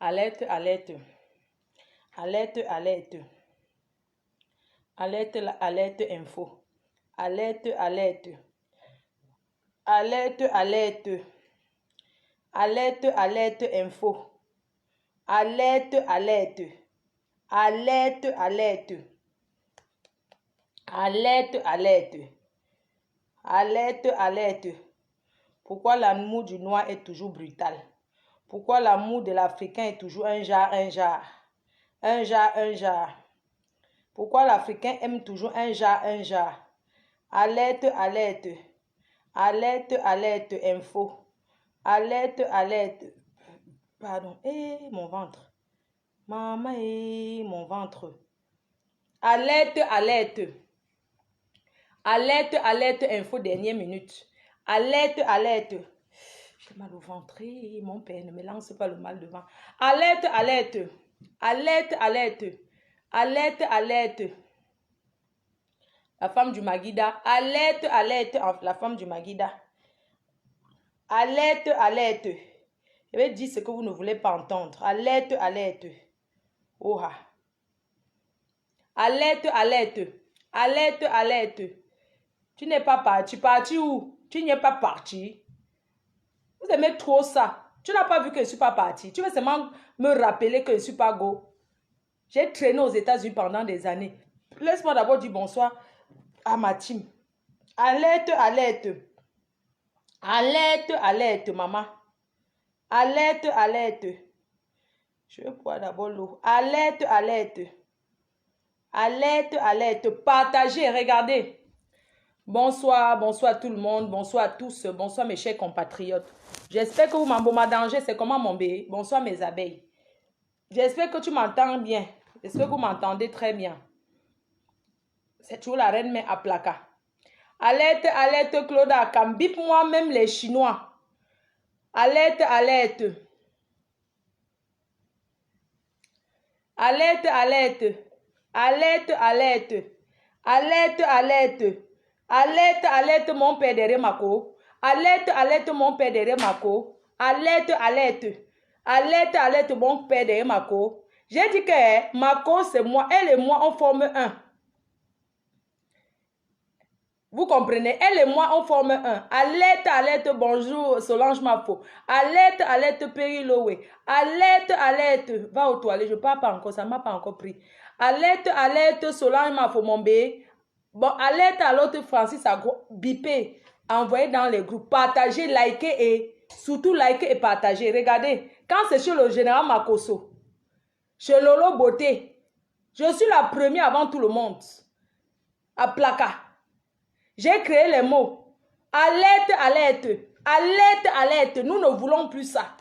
Alerte, alerte. Alerte, alerte. Alerte, alerte info. Alerte, alerte. Alerte, alerte. Alerte, alerte info. Alerte, alerte. Alerte, alerte. Alerte, alerte. Alerte, alerte. Pourquoi l'amour du noir est toujours brutal? Pourquoi l'amour de l'Africain est toujours un jar, un jar? Un jar, un jar. Pourquoi l'Africain aime toujours un jar, un jar? Alerte, alerte. Alerte, alerte, info. Alerte, alerte. Pardon. Mon ventre. Maman, mon ventre. Alerte, alerte. Alerte, alerte, info, dernière minute. Alerte, alerte. J'ai mal au ventre. Mon père, ne me lance pas le mal devant. Alerte, alerte. Alerte, alerte. Alerte, alerte. La femme du Maguida. Alerte, alerte. La femme du Maguida. Alerte, alerte. Je vais dire ce que vous ne voulez pas entendre. Alerte, alerte. Oha. Alerte, alerte. Alerte, alerte. Tu n'es pas parti. Parti où? Tu n'y es pas parti. Vous aimez trop ça. Tu n'as pas vu que je ne suis pas parti. Tu veux seulement me rappeler que je ne suis pas go. J'ai traîné aux États-Unis pendant des années. Laisse-moi d'abord dire bonsoir à ma team. Alerte, alerte. Alerte, alerte, maman. Alerte, alerte. Je vais boire d'abord l'eau. Alerte, alerte. Alerte, alerte. Partagez, regardez. Bonsoir, bonsoir tout le monde. Bonsoir à tous. Bonsoir mes chers compatriotes. J'espère que vous m'embaumadangez. C'est comment mon bébé? Bonsoir mes abeilles. J'espère que tu m'entends bien. J'espère que vous m'entendez très bien. C'est toujours la reine mais à placard. Alerte, alerte, Claude Akam. Bip-moi même les Chinois. Alerte, alerte. Alerte, alerte. Alerte, alerte. Alerte, alerte. Alerte, alerte, mon père derrière Mako. Alerte, alerte, mon père derrière Mako. Alerte, alerte. Alerte, alerte, mon père derrière Mako. J'ai dit que Mako, c'est moi. Elle et moi, on forme un. Vous comprenez? Elle et moi, on forme un. Alerte, alerte, bonjour, Solange Mafo. Alerte, alerte, Perilowe. Alerte, alerte. Va aux toilettes, je ne parle pas encore, ça ne m'a pas encore pris. Alerte, alerte, Solange Mafo, mon bébé. Bon, alerte à l'autre Francis Agro, bipé, envoyez dans les groupes, partagez, likez et surtout likez et partagez. Regardez, quand c'est chez le général Makosso, chez Lolo Beauté, je suis la première avant tout le monde. À placard. J'ai créé les mots. Alerte, alerte, alerte, alerte. Nous ne voulons plus ça.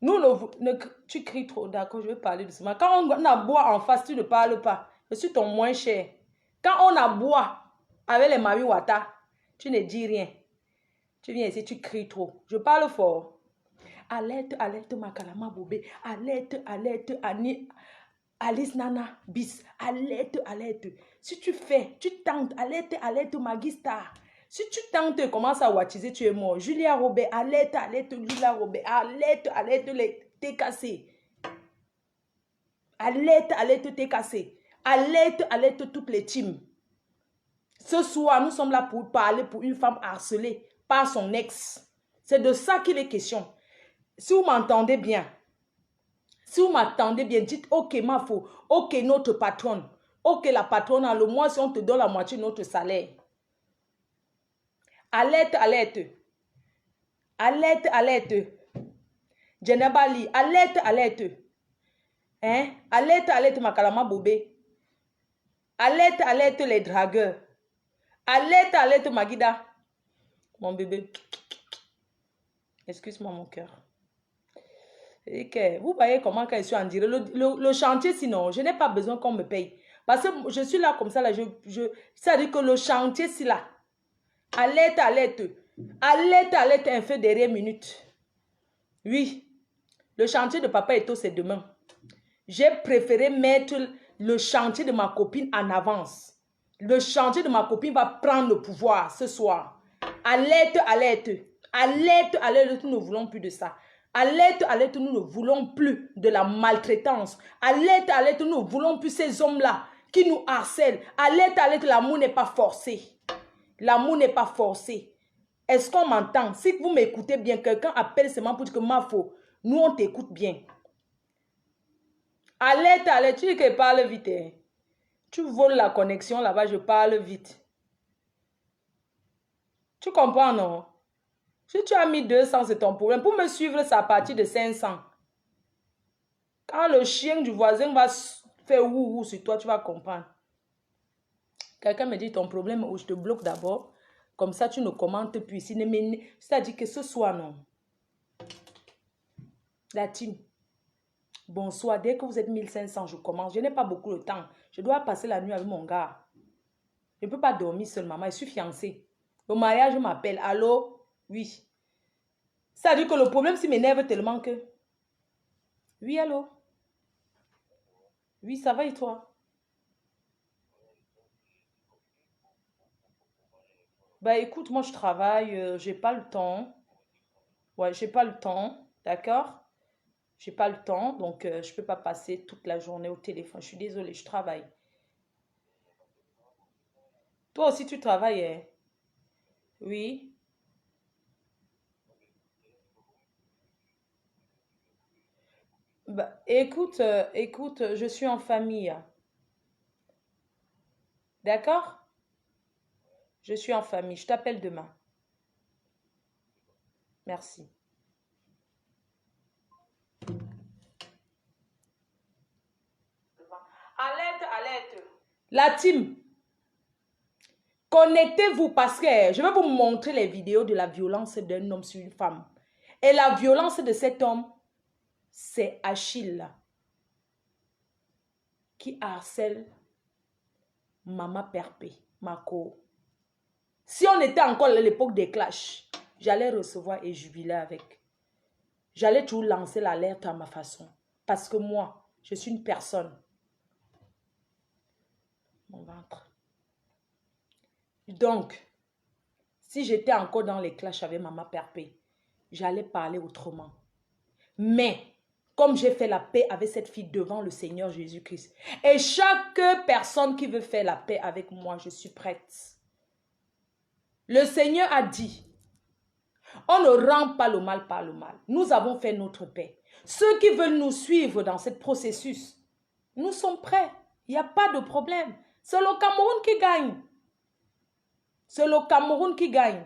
Nous ne tu cries trop, d'accord, je vais parler doucement. Quand on a bois en face, tu ne parles pas. Je suis ton moins cher. Quand on a bois avec les Mami Wata, tu ne dis rien. Tu viens ici, tu cries trop. Je parle fort. Alerte, alerte, Makalama Bobé. Alerte, alerte, Alice Nana Bis. Alerte, alerte. Si tu fais, tu tentes. Alerte, alerte, Magistar. Si tu tentes et commences à wattiser, tu es mort. Julia Robert, alerte, alerte, Julia Robert. Alerte, alerte, t'es cassé. Alerte, alerte, t'es cassé. Alerte, alerte toutes les teams. Ce soir, nous sommes là pour parler pour une femme harcelée par son ex. C'est de ça qu'il est question. Si vous m'entendez bien, dites ok ma faux, ok notre patronne, ok la patronne a le mois si on te donne la moitié de notre salaire. Alerte, alerte. Alerte, alerte. Djenabali, alerte, alerte. Hein? Alerte, alerte, Makalama Bobé. Alerte, alerte, les dragueurs. Alerte, alerte, Magida. Mon bébé. Excuse-moi, mon cœur. Vous voyez comment quand je suis en direct. Le chantier, sinon, je n'ai pas besoin qu'on me paye. Parce que je suis là comme ça. Là, ça veut dire que le chantier, c'est là. Alerte, alerte. Alerte, alerte, un feu derrière minute. Oui. Le chantier de Papa Eto, c'est demain. J'ai préféré mettre le chantier de ma copine en avance. Le chantier de ma copine va prendre le pouvoir ce soir. Alerte, alerte. Alerte, alerte. Nous ne voulons plus de ça. Alerte, alerte, nous ne voulons plus de la maltraitance. Alerte, alerte, nous ne voulons plus ces hommes-là qui nous harcèlent. Alerte, alerte, l'amour n'est pas forcé. L'amour n'est pas forcé. Est-ce qu'on m'entend? Si vous m'écoutez bien, quelqu'un appelle seulement pour dire que ma faute. Nous, on t'écoute bien. Alerte, alerte, tu dis que je parle vite. Hein? Tu voles la connexion là-bas, je parle vite. Tu comprends, non? Si tu as mis 200, c'est ton problème. Pour me suivre, c'est à partir de 500. Quand le chien du voisin va faire ouh sur toi, tu vas comprendre. Quelqu'un me dit ton problème où je te bloque d'abord. Comme ça, tu ne commentes plus. C'est-à-dire que ce soir, non. La team. Bonsoir. Dès que vous êtes 1500, je commence. Je n'ai pas beaucoup de temps. Je dois passer la nuit avec mon gars. Je ne peux pas dormir seule, maman. Je suis fiancée. Le mariage m'appelle. Allô? Oui. C'est-à-dire que le problème, s'il m'énerve tellement que... Oui, allô? Oui, ça va et toi? Bah écoute, moi je travaille, j'ai pas le temps. Ouais, j'ai pas le temps, d'accord? J'ai pas le temps, donc je peux pas passer toute la journée au téléphone. Je suis désolée, je travaille. Toi aussi tu travailles, hein? Oui. Bah écoute, écoute, je suis en famille, d'accord? Je suis en famille, je t'appelle demain. Merci. Alerte, alerte. La team, connectez-vous parce que je vais vous montrer les vidéos de la violence d'un homme sur une femme. Et la violence de cet homme, c'est Achille qui harcèle Maman Perpé, Mako. Si on était encore à l'époque des clashs, j'allais recevoir et jubiler avec. J'allais toujours lancer l'alerte à ma façon. Parce que moi, je suis une personne. Mon ventre. Donc, si j'étais encore dans les clashs avec Maman Perpé, j'allais parler autrement. Mais, comme j'ai fait la paix avec cette fille devant le Seigneur Jésus-Christ, et chaque personne qui veut faire la paix avec moi, je suis prête. Le Seigneur a dit, on ne rend pas le mal par le mal. Nous avons fait notre paix. Ceux qui veulent nous suivre dans ce processus, nous sommes prêts. Il n'y a pas de problème. C'est le Cameroun qui gagne. C'est le Cameroun qui gagne.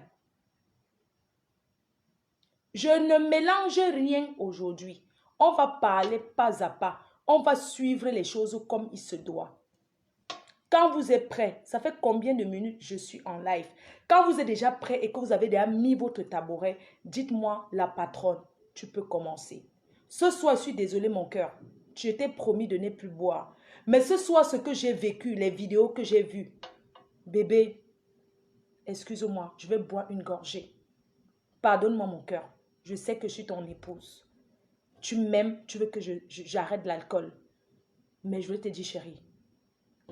Je ne mélange rien aujourd'hui. On va parler pas à pas. On va suivre les choses comme il se doit. Quand vous êtes prêt, ça fait combien de minutes je suis en live? Quand vous êtes déjà prêt et que vous avez déjà mis votre tabouret, dites-moi, la patronne, tu peux commencer. Ce soir, je suis désolée mon cœur. Je t'ai promis de ne plus boire. Mais ce soir, ce que j'ai vécu, les vidéos que j'ai vues, bébé, excuse-moi, je vais boire une gorgée. Pardonne-moi mon cœur. Je sais que je suis ton épouse. Tu m'aimes, tu veux que j'arrête l'alcool. Mais je vais te dire, chérie,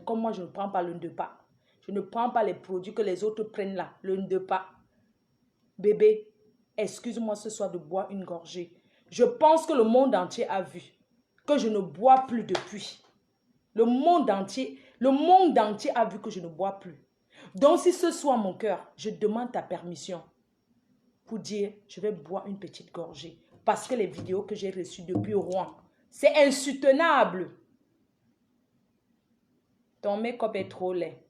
comme moi, je ne prends pas le Ndepa. Je ne prends pas les produits que les autres prennent là, le Ndepa. Bébé, excuse-moi ce soir de boire une gorgée. Je pense que le monde entier a vu que je ne bois plus depuis. Le monde entier a vu que je ne bois plus. Donc si ce soir, mon cœur, je demande ta permission pour dire, je vais boire une petite gorgée. Parce que les vidéos que j'ai reçues depuis Rouen, c'est insoutenable. Ton make-up est trop laid.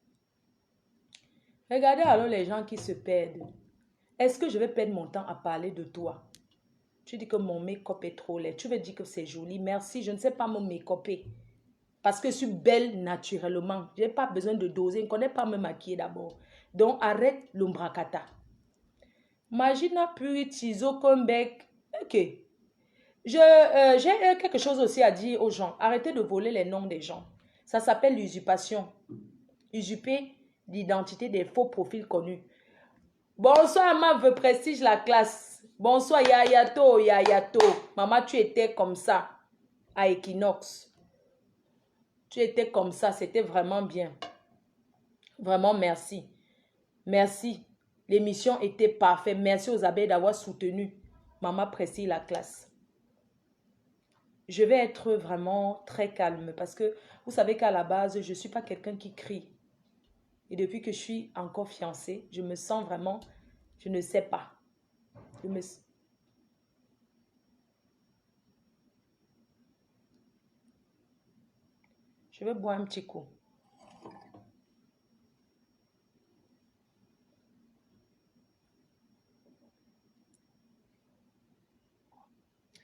Regardez alors les gens qui se perdent. Est-ce que je vais perdre mon temps à parler de toi? Tu dis que mon make-up est trop laid. Tu veux dire que c'est joli. Merci, je ne sais pas me make-upper. Parce que je suis belle naturellement. Je n'ai pas besoin de doser. Je ne connais pas me maquiller d'abord. Donc arrête l'ombracata. Magina puis ciseaux comme bec. Ok. J'ai quelque chose aussi à dire aux gens. Arrêtez de voler les noms des gens. Ça s'appelle l'usurpation. Usurper l'identité des faux profils connus. Bonsoir, ma veut prestige la classe. Bonsoir, Yayato, Yayato. Maman, tu étais comme ça à Equinox. Tu étais comme ça, c'était vraiment bien. Vraiment, merci. Merci. L'émission était parfaite. Merci aux abeilles d'avoir soutenu Maman prestige la classe. je vais être vraiment très calme parce que vous savez qu'à la base, je ne suis pas quelqu'un qui crie. Et depuis que je suis encore fiancée, je me sens vraiment, je ne sais pas. Je me... Je vais boire un petit coup.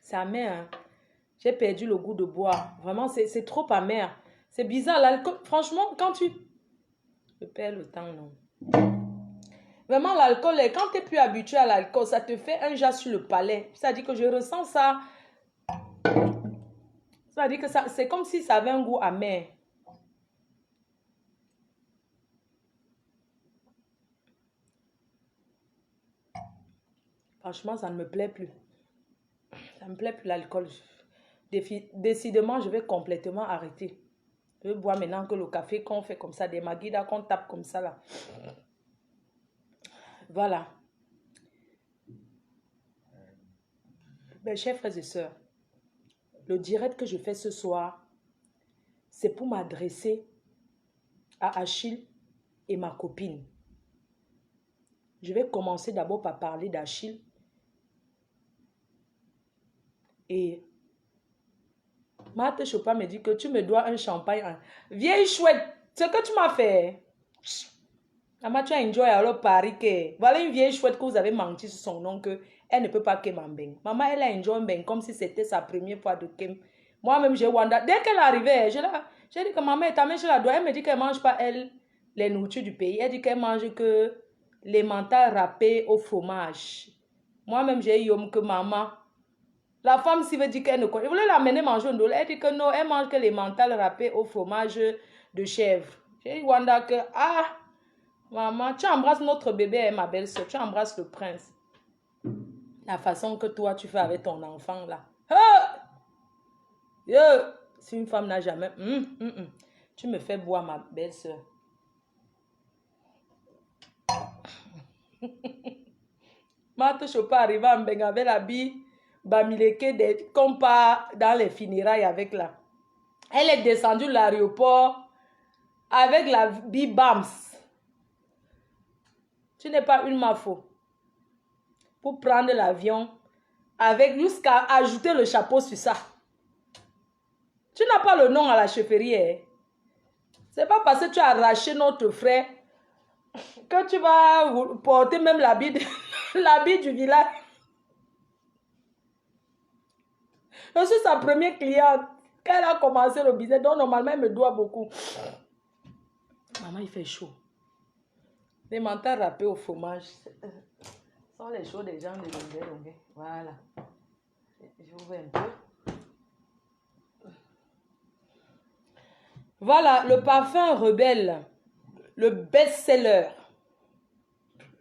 C'est amer, hein. J'ai perdu le goût de boire. Vraiment, c'est trop amer. C'est bizarre. L'alcool, franchement, quand tu... Je perds le temps, non. Vraiment, l'alcool, quand tu n'es plus habitué à l'alcool, ça te fait un jas sur le palais. C'est-à-dire que je ressens ça. C'est-à-dire que ça, c'est comme si ça avait un goût amer. Franchement, ça ne me plaît plus. Ça ne me plaît plus l'alcool. Décidément, je vais complètement arrêter. Je vais boire maintenant que le café qu'on fait comme ça, des maguidas qu'on tape comme ça là. Voilà. Mes chers frères et sœurs, le direct que je fais ce soir, c'est pour m'adresser à Achille et ma copine. Je vais commencer d'abord par parler d'Achille. Et Marthe Chopin me dit que tu me dois un champagne. Vieille chouette, ce que tu m'as fait. Maman, tu as enjoy alors Paris que. Voilà une vieille chouette que vous avez menti sur son nom que elle ne peut pas kem en beng. Maman, elle a enjoy beng comme si c'était sa première fois de kem. Moi-même, j'ai wanda. Dès qu'elle arrivait, j'ai dit que maman, ta main, je la dois. Elle me dit qu'elle ne mange pas, elle, les nourritures du pays. Elle dit qu'elle mange que les mentales râpés au fromage. Moi-même, j'ai eu que maman. La femme, s'il veut dire qu'elle ne connaît. Elle voulait l'amener manger au ndolo. Elle dit que non, elle mange que les mentales râpés au fromage de chèvre. J'ai dit, Wanda, que ah, maman, tu embrasses notre bébé, ma belle-soeur. Tu embrasses le prince. La façon que toi, tu fais avec ton enfant, là. Ah! Si une femme n'a jamais... Tu me fais boire, ma belle-soeur. Marthe Chopin arrive en Benga avec la bille Bamileke qu'on part dans les funérailles avec là. Elle est descendue de l'aéroport avec la bille Bams. Tu n'es pas une mafo pour prendre l'avion avec jusqu'à ajouter le chapeau sur ça. Tu n'as pas le nom à la chefferie. Hein? C'est pas parce que tu as arraché notre frère que tu vas porter même l'habit du village. Je suis sa première cliente. Quand elle a commencé le business, donc normalement, elle me doit beaucoup. Maman, il fait chaud. Les mentales râpés au fromage sont les choses des gens de Longueuil. Voilà. J'ouvre un peu. Voilà, le parfum Rebelle. Le best-seller.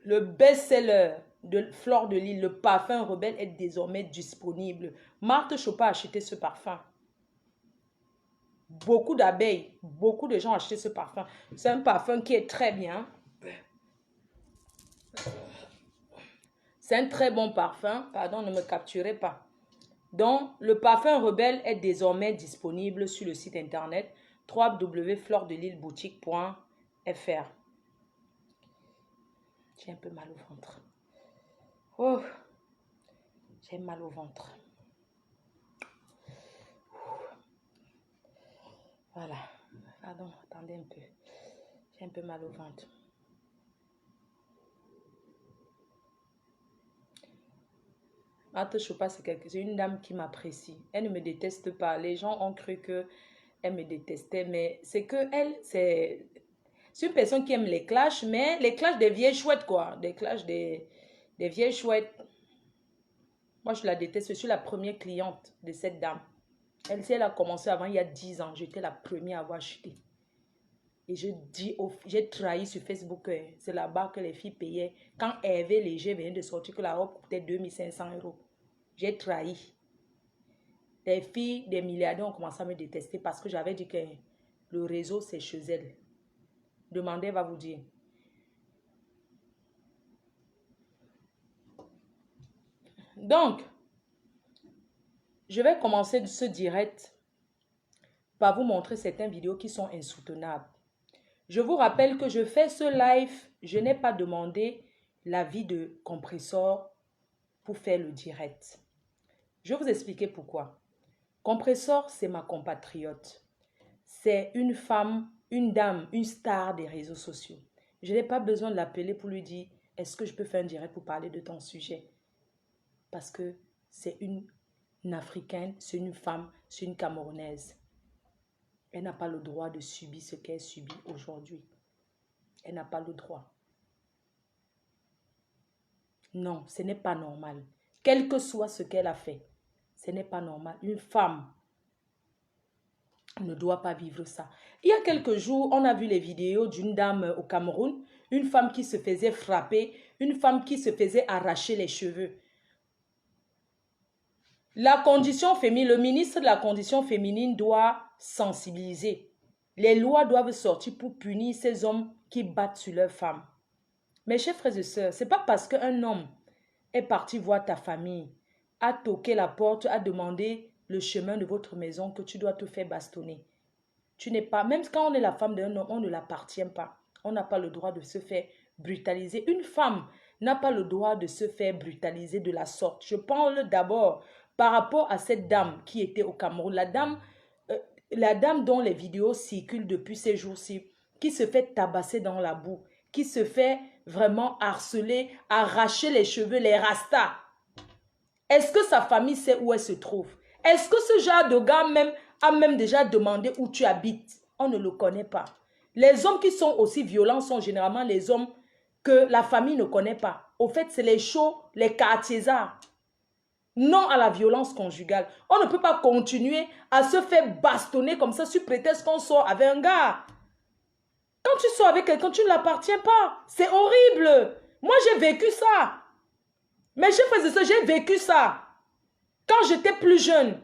Le best-seller de Fleur de Lys, le parfum Rebelle est désormais disponible. Marthe Chopin a acheté ce parfum. Beaucoup d'abeilles, beaucoup de gens ont acheté ce parfum. C'est un parfum qui est très bien. C'est un très bon parfum. Pardon, ne me capturez pas. Donc, le parfum Rebelle est désormais disponible sur le site internet www.fleurdelysboutique.fr. J'ai un peu mal au ventre. Oh, j'ai mal au ventre. Voilà. Pardon, attendez un peu. J'ai un peu mal au ventre. Marthe Chopin, c'est une dame qui m'apprécie. Elle ne me déteste pas. Les gens ont cru qu'elle me détestait, mais c'est que elle, c'est une personne qui aime les clashs, mais les clashs des vieilles chouettes, quoi. Des clashs des vieilles chouettes. Moi, je la déteste. Je suis la première cliente de cette dame. Elle, si elle a commencé avant, il y a 10 ans, j'étais la première à avoir acheté. Et j'ai trahi sur Facebook, c'est là-bas que les filles payaient. Quand Hervé Léger venait de sortir, que la robe coûtait 2500 €. J'ai trahi. Les filles, des milliardaires ont commencé à me détester parce que j'avais dit que le réseau, c'est chez elles. Demandez, elle va vous dire. Donc, Je vais commencer ce direct par vous montrer certaines vidéos qui sont insoutenables. Je vous rappelle que je fais ce live, je n'ai pas demandé l'avis de Compressor pour faire le direct. Je vais vous expliquer pourquoi. Compressor, c'est ma compatriote. C'est une femme, une dame, une star des réseaux sociaux. Je n'ai pas besoin de l'appeler pour lui dire « Est-ce que je peux faire un direct pour parler de ton sujet ?» Parce que c'est une Africaine, c'est une femme, c'est une Camerounaise. Elle n'a pas le droit de subir ce qu'elle subit aujourd'hui. Elle n'a pas le droit. Non, ce n'est pas normal. Quel que soit ce qu'elle a fait, ce n'est pas normal. Une femme ne doit pas vivre ça. Il y a quelques jours, on a vu les vidéos d'une dame au Cameroun, une femme qui se faisait frapper, une femme qui se faisait arracher les cheveux. La condition féminine, le ministre de la condition féminine doit sensibiliser. Les lois doivent sortir pour punir ces hommes qui battent sur leurs femmes. Mes chers frères et sœurs, ce n'est pas parce qu'un homme est parti voir ta famille, a toqué la porte, a demandé le chemin de votre maison que tu dois te faire bastonner. Tu n'es pas, même quand on est la femme d'un homme, on ne l'appartient pas. On n'a pas le droit de se faire brutaliser. Une femme n'a pas le droit de se faire brutaliser de la sorte. Je parle d'abord par rapport à cette dame qui était au Cameroun. La dame dont les vidéos circulent depuis ces jours-ci, qui se fait tabasser dans la boue, qui se fait vraiment harceler, arracher les cheveux, les rastas. Est-ce que sa famille sait où elle se trouve? Est-ce que ce genre de gars a même déjà demandé où tu habites? On ne le connaît pas. Les hommes qui sont aussi violents sont généralement les hommes que la famille ne connaît pas. Au fait, c'est les chauds, les quartiers-arts. Non à la violence conjugale. On ne peut pas continuer à se faire bastonner comme ça sur prétexte qu'on sort avec un gars. Quand tu sors avec quelqu'un, tu ne l'appartiens pas. C'est horrible. Moi, j'ai vécu ça. Mais j'ai vécu ça. Quand j'étais plus jeune.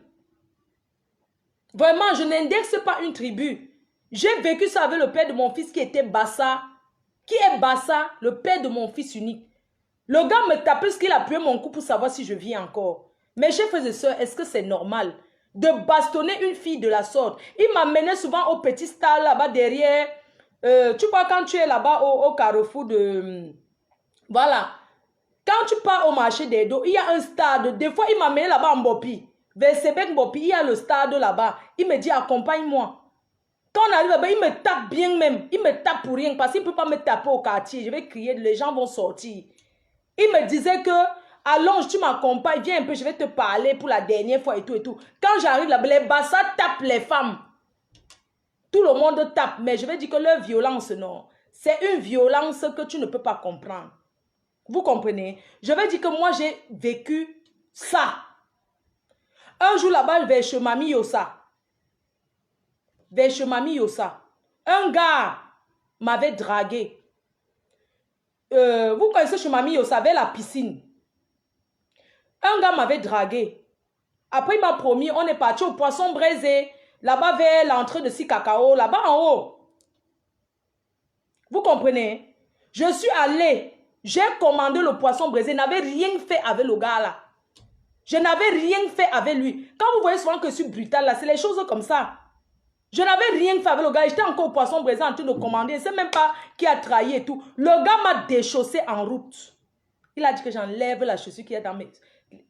Vraiment, je n'indexe pas une tribu. J'ai vécu ça avec le père de mon fils qui était Bassa. Qui est Bassa, le père de mon fils unique. Le gars me tapait parce qu'il a appuyé mon cou pour savoir si je vis encore. Mes chers frères et sœurs, est-ce que c'est normal de bastonner une fille de la sorte? Il m'amenait souvent au petit stade là-bas derrière. Tu vois, quand tu es là-bas au carrefour de... Voilà. Quand tu pars au marché des dos, il y a un stade. Des fois, il m'amenait là-bas en Bopi. Vers Sébec Bopi, il y a le stade là-bas. Il me dit, accompagne-moi. Quand on arrive là-bas, il me tape bien même. Il me tape pour rien parce qu'il ne peut pas me taper au quartier. Je vais crier, les gens vont sortir. Il me disait que, allonge, tu m'accompagnes, viens un peu, je vais te parler pour la dernière fois et tout et tout. Quand j'arrive là-bas, les bassas tapent les femmes. Tout le monde tape, mais je vais dire que leur violence, non. C'est une violence que tu ne peux pas comprendre. Vous comprenez? Je vais dire que moi, j'ai vécu ça. Un jour là-bas, vers chez Mamie Yossa. Vers chez Mamie Yossa. Un gars m'avait dragué. Vous connaissez chez Mamie Yossa, vers la piscine. Un gars m'avait dragué. Après, il m'a promis, on est parti au poisson braisé. Là-bas, vers l'entrée de Sikakao, là-bas en haut. Vous comprenez? Je suis allé. J'ai commandé le poisson braisé. Je n'avais rien fait avec le gars là. Je n'avais rien fait avec lui. Quand vous voyez souvent que je suis brutale là, c'est les choses comme ça. Je n'avais rien fait avec le gars. J'étais encore au poisson braisé en train de commander. Je ne sais même pas qui a trahi et tout. Le gars m'a déchaussé en route. Il a dit que j'enlève la chaussure qui est dans mes...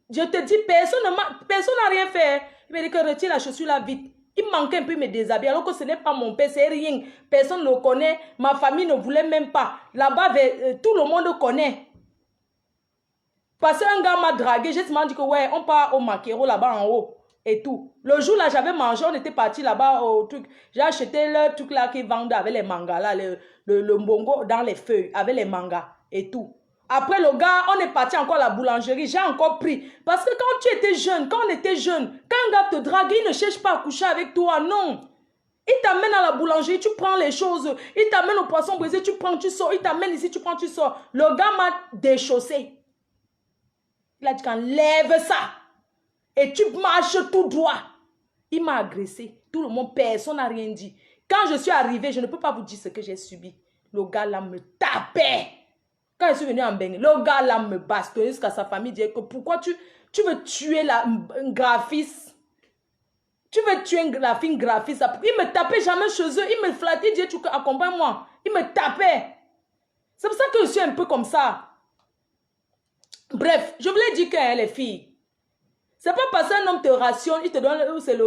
Je te dis, personne n'a rien fait. Il m'a dit que retire la chaussure là vite. Il manquait un peu me déshabiller alors que ce n'est pas mon père, c'est rien. Personne ne le connaît. Ma famille ne voulait même pas. Là-bas, tout le monde connaît. Parce qu'un gars m'a dragué, j'ai dit que ouais, on part au Maquero là-bas en haut et tout. Le jour là, j'avais mangé, on était parti là-bas au truc. J'ai acheté le truc là qui vendait avec les mangas là, le mbongo dans les feuilles, avec les mangas et tout. Après le gars, on est parti encore à la boulangerie, j'ai encore pris. Parce que quand tu étais jeune, quand on était jeune, quand un gars te drague, il ne cherche pas à coucher avec toi, non. Il t'amène à la boulangerie, tu prends les choses. Il t'amène au poisson brisé, tu prends, tu sors. Il t'amène ici, tu prends, tu sors. Le gars m'a déchaussé. Il a dit qu'enlève ça. Et tu marches tout droit. Il m'a agressé. Tout le monde, personne n'a rien dit. Quand je suis arrivée, je ne peux pas vous dire ce que j'ai subi. Le gars là me tapait. Quand je suis venue en Bengue, le gars là me bastonnait jusqu'à sa famille disait que pourquoi tu veux tuer un graphiste. Tu veux tuer la fille graphiste. Il me tapait jamais chez eux. Il me flattait, il disait, tu accompagne-moi. Il me tapait. C'est pour ça que je suis un peu comme ça. Bref, je voulais dire que les filles, c'est pas parce qu'un homme te rationne, il te donne, c'est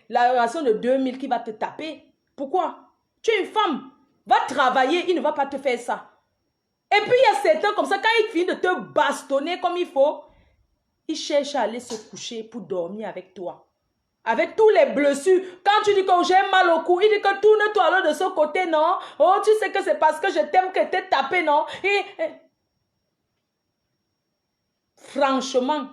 la ration de 2000 qui va te taper. Pourquoi? Tu es une femme. Va travailler, il ne va pas te faire ça. Et puis il y a certains comme ça, quand il finit de te bastonner comme il faut, il cherche à aller se coucher pour dormir avec toi. Avec tous les blessures. Quand tu dis que j'ai mal au cou, il dit que tourne-toi alors de ce côté, non? Oh, tu sais que c'est parce que je t'aime que t'es tapé, non? Franchement,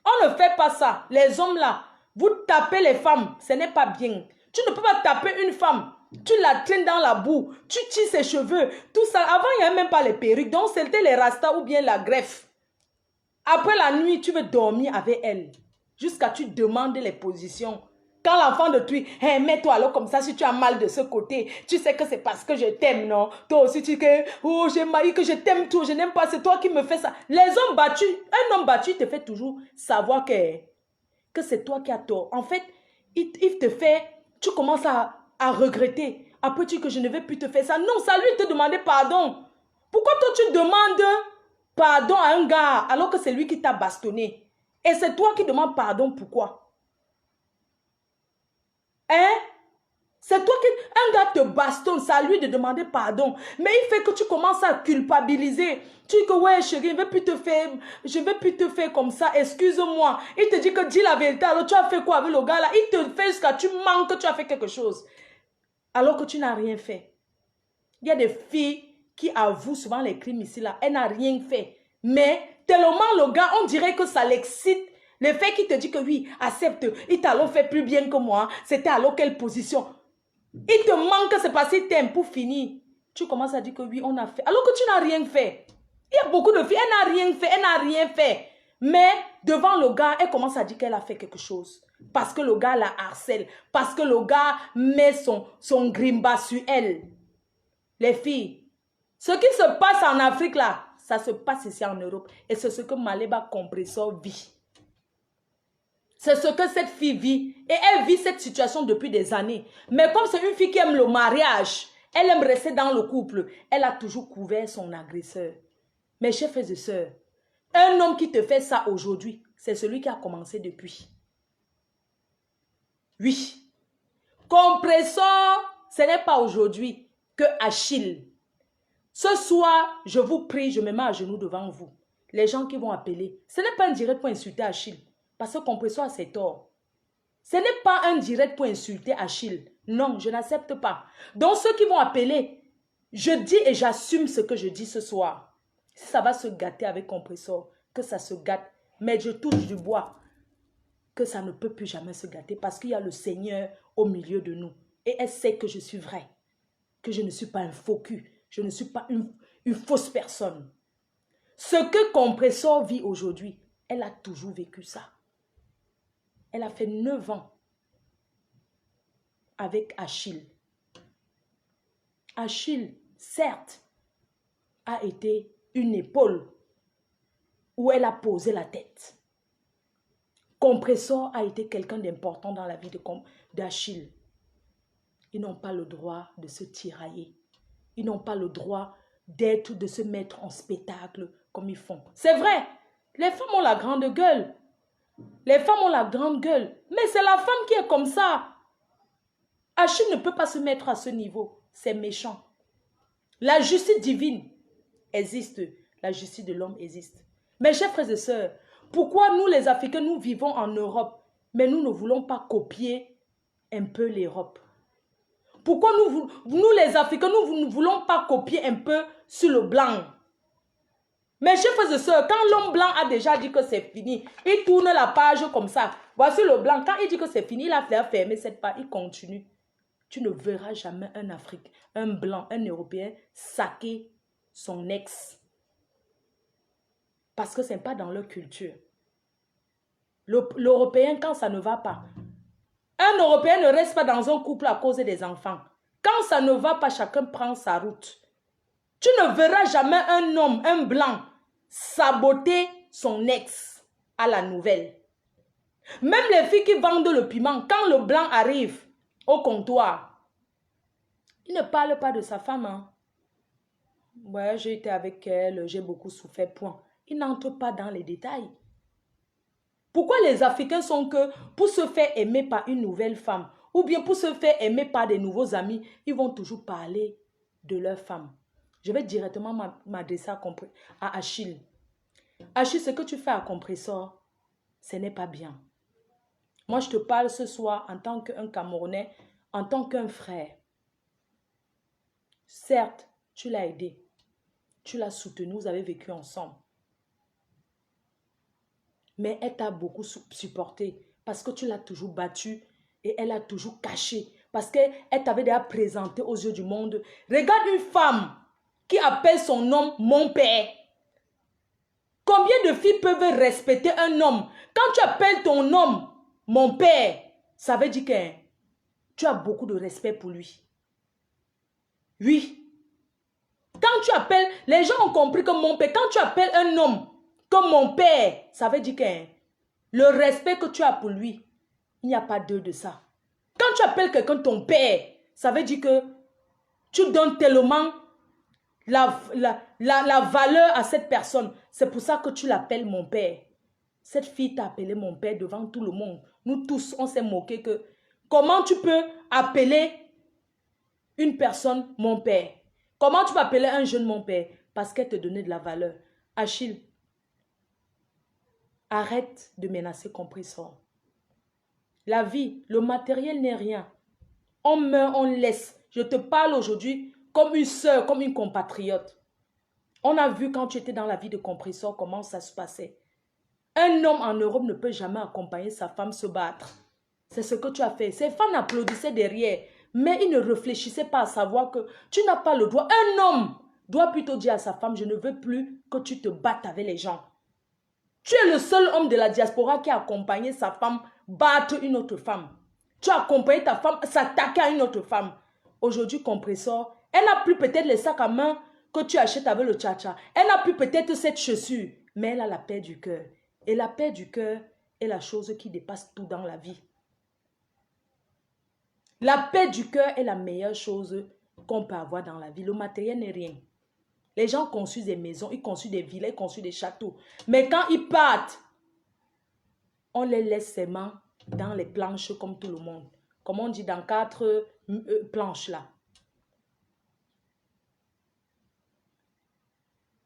on ne fait pas ça. Les hommes là, vous tapez les femmes, ce n'est pas bien. Tu ne peux pas taper une femme. Tu la traînes dans la boue, tu tires ses cheveux, tout ça. Avant, il n'y avait même pas les perruques. Donc, c'était les rastas ou bien la greffe. Après la nuit, tu veux dormir avec elle. Jusqu'à tu demandes les positions. Quand l'enfant de toi, hey, mets-toi alors comme ça, si tu as mal de ce côté, tu sais que c'est parce que je t'aime, non? Toi aussi, tu dis que, oh, j'ai marié, que je t'aime tout, je n'aime pas, c'est toi qui me fais ça. Les hommes battus, un homme battu te fait toujours savoir que c'est toi qui as tort. En fait, il te fait, tu commences à regretter. Après, tu dis que je ne vais plus te faire ça. Non, ça lui te demander pardon. Pourquoi toi, tu demandes pardon à un gars alors que c'est lui qui t'a bastonné? Et c'est toi qui demandes pardon, pourquoi? Hein? C'est toi qui... Un gars te bastonne, ça lui de demander pardon. Mais il fait que tu commences à culpabiliser. Tu dis que ouais chérie, je ne vais plus te faire comme ça, excuse-moi. Il te dit que dis la vérité, alors tu as fait quoi avec le gars là? Il te fait jusqu'à tu manques que tu as fait quelque chose. Alors que tu n'as rien fait. Il y a des filles qui avouent souvent les crimes ici là, elle n'a rien fait. Mais tellement le gars, on dirait que ça l'excite. Le fait qu'il te dit que oui, accepte, il t'a alors fait plus bien que moi. C'était alors quelle position? Il te manque, c'est parce qu'il t'aime pour finir. Tu commences à dire que oui, on a fait. Alors que tu n'as rien fait. Il y a beaucoup de filles, elle n'a rien fait, elle n'a rien fait. Mais devant le gars, elle commence à dire qu'elle a fait quelque chose. Parce que le gars la harcèle. Parce que le gars met son grimba sur elle. Les filles, ce qui se passe en Afrique là, ça se passe ici en Europe. Et c'est ce que Maleba Compressor vit. C'est ce que cette fille vit. Et elle vit cette situation depuis des années. Mais comme c'est une fille qui aime le mariage, elle aime rester dans le couple, elle a toujours couvert son agresseur. Mes chers frères et sœurs, un homme qui te fait ça aujourd'hui, c'est celui qui a commencé depuis. Oui. Compressor, ce n'est pas aujourd'hui que Achille. Ce soir, je vous prie, je me mets à genoux devant vous. Les gens qui vont appeler, ce n'est pas un direct pour insulter Achille. Parce que Compressor a ses torts. Ce n'est pas un direct pour insulter Achille. Non, je n'accepte pas. Donc ceux qui vont appeler, je dis et j'assume ce que je dis ce soir. Si ça va se gâter avec Compressor, que ça se gâte. Mais je touche du bois. Que ça ne peut plus jamais se gâter. Parce qu'il y a le Seigneur au milieu de nous. Et elle sait que je suis vrai. Que je ne suis pas un faux cul. Je ne suis pas une fausse personne. Ce que Compressor vit aujourd'hui, elle a toujours vécu ça. Elle a fait 9 ans avec Achille. Achille, certes, a été une épaule où elle a posé la tête. Compressor a été quelqu'un d'important dans la vie d'Achille. Ils n'ont pas le droit de se tirailler. Ils n'ont pas le droit de se mettre en spectacle comme ils font. C'est vrai, les femmes ont la grande gueule. Les femmes ont la grande gueule. Mais c'est la femme qui est comme ça. Achille ne peut pas se mettre à ce niveau. C'est méchant. La justice divine existe. La justice de l'homme existe. Mes chers frères et sœurs, pourquoi nous les Africains, nous vivons en Europe, mais nous ne voulons pas copier un peu l'Europe? Pourquoi nous les Africains, nous ne voulons pas copier un peu sur le blanc? Mes chers frères et sœurs, quand l'homme blanc a déjà dit que c'est fini, il tourne la page comme ça. Voici le blanc. Quand il dit que c'est fini, il a fermé cette page, il continue. Tu ne verras jamais un Africain, un blanc, un Européen saquer son ex. Parce que ce n'est pas dans leur culture. L'Européen, quand ça ne va pas, un Européen ne reste pas dans un couple à cause des enfants. Quand ça ne va pas, chacun prend sa route. Tu ne verras jamais un homme, un blanc, saboter son ex à la nouvelle. Même les filles qui vendent le piment, quand le blanc arrive au comptoir, il ne parle pas de sa femme. Hein. Ouais, j'ai été avec elle, j'ai beaucoup souffert, point. Il n'entre pas dans les détails. Pourquoi les Africains sont que pour se faire aimer par une nouvelle femme ou bien pour se faire aimer par des nouveaux amis, ils vont toujours parler de leur femme. Je vais directement m'adresser à Achille. Achille, ce que tu fais à Compressor, ce n'est pas bien. Moi, je te parle ce soir en tant qu'un Camerounais, en tant qu'un frère. Certes, tu l'as aidé, tu l'as soutenu, vous avez vécu ensemble. Mais elle t'a beaucoup supporté parce que tu l'as toujours battu et elle a toujours caché. Parce qu'elle t'avait déjà présenté aux yeux du monde. Regarde une femme qui appelle son homme mon père. Combien de filles peuvent respecter un homme? Quand tu appelles ton homme mon père, ça veut dire que tu as beaucoup de respect pour lui. Oui. Quand tu appelles, les gens ont compris que mon père, quand tu appelles un homme comme mon père, ça veut dire que le respect que tu as pour lui, il n'y a pas deux de ça. Quand tu appelles quelqu'un ton père, ça veut dire que tu donnes tellement la valeur à cette personne. C'est pour ça que tu l'appelles mon père. Cette fille t'a appelé mon père devant tout le monde. Nous tous, on s'est moqué que comment tu peux appeler une personne mon père? Comment tu peux appeler un jeune mon père? Parce qu'elle te donnait de la valeur. Achille, arrête de menacer Compressor. La vie, le matériel n'est rien. On meurt, on laisse. Je te parle aujourd'hui comme une soeur, comme une compatriote. On a vu quand tu étais dans la vie de Compressor comment ça se passait. Un homme en Europe ne peut jamais accompagner sa femme se battre. C'est ce que tu as fait. Ces femmes applaudissaient derrière, mais ils ne réfléchissaient pas à savoir que tu n'as pas le droit. Un homme doit plutôt dire à sa femme, je ne veux plus que tu te battes avec les gens. Tu es le seul homme de la diaspora qui a accompagné sa femme battre une autre femme. Tu as accompagné ta femme s'attaquer à une autre femme. Aujourd'hui, Compressor, elle n'a plus peut-être les sacs à main que tu achètes avec le tcha-tcha. Elle n'a plus peut-être cette chaussure, mais elle a la paix du cœur. Et la paix du cœur est la chose qui dépasse tout dans la vie. La paix du cœur est la meilleure chose qu'on peut avoir dans la vie. Le matériel n'est rien. Les gens construisent des maisons, ils construisent des villas, ils construisent des châteaux. Mais quand ils partent, on les laisse seulement dans les planches comme tout le monde. Comme on dit dans 4 planches là.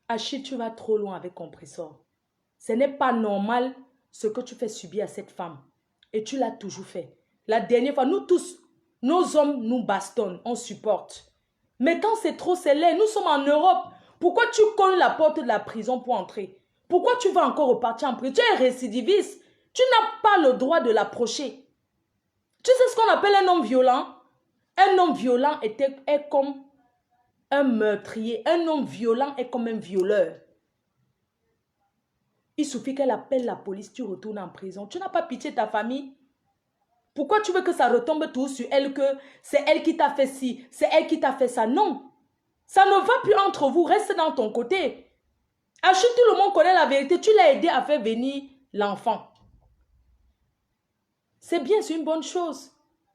Achille, tu vas trop loin avec Compressor. Ce n'est pas normal ce que tu fais subir à cette femme. Et tu l'as toujours fait. La dernière fois, nous tous, nos hommes nous bastonnent, on supporte. Mais quand c'est trop, c'est laid. Nous sommes en Europe. Pourquoi tu cognes la porte de la prison pour entrer? Pourquoi tu vas encore repartir en prison? Tu es récidiviste. Tu n'as pas le droit de l'approcher. Tu sais ce qu'on appelle un homme violent? Un homme violent est comme un meurtrier. Un homme violent est comme un violeur. Il suffit qu'elle appelle la police, tu retournes en prison. Tu n'as pas pitié de ta famille? Pourquoi tu veux que ça retombe tout sur elle, que c'est elle qui t'a fait ci, c'est elle qui t'a fait ça? Non. Ça ne va plus entre vous, reste dans ton côté. Achille, tout le monde connaît la vérité. Tu l'as aidé à faire venir l'enfant. C'est bien, c'est une bonne chose.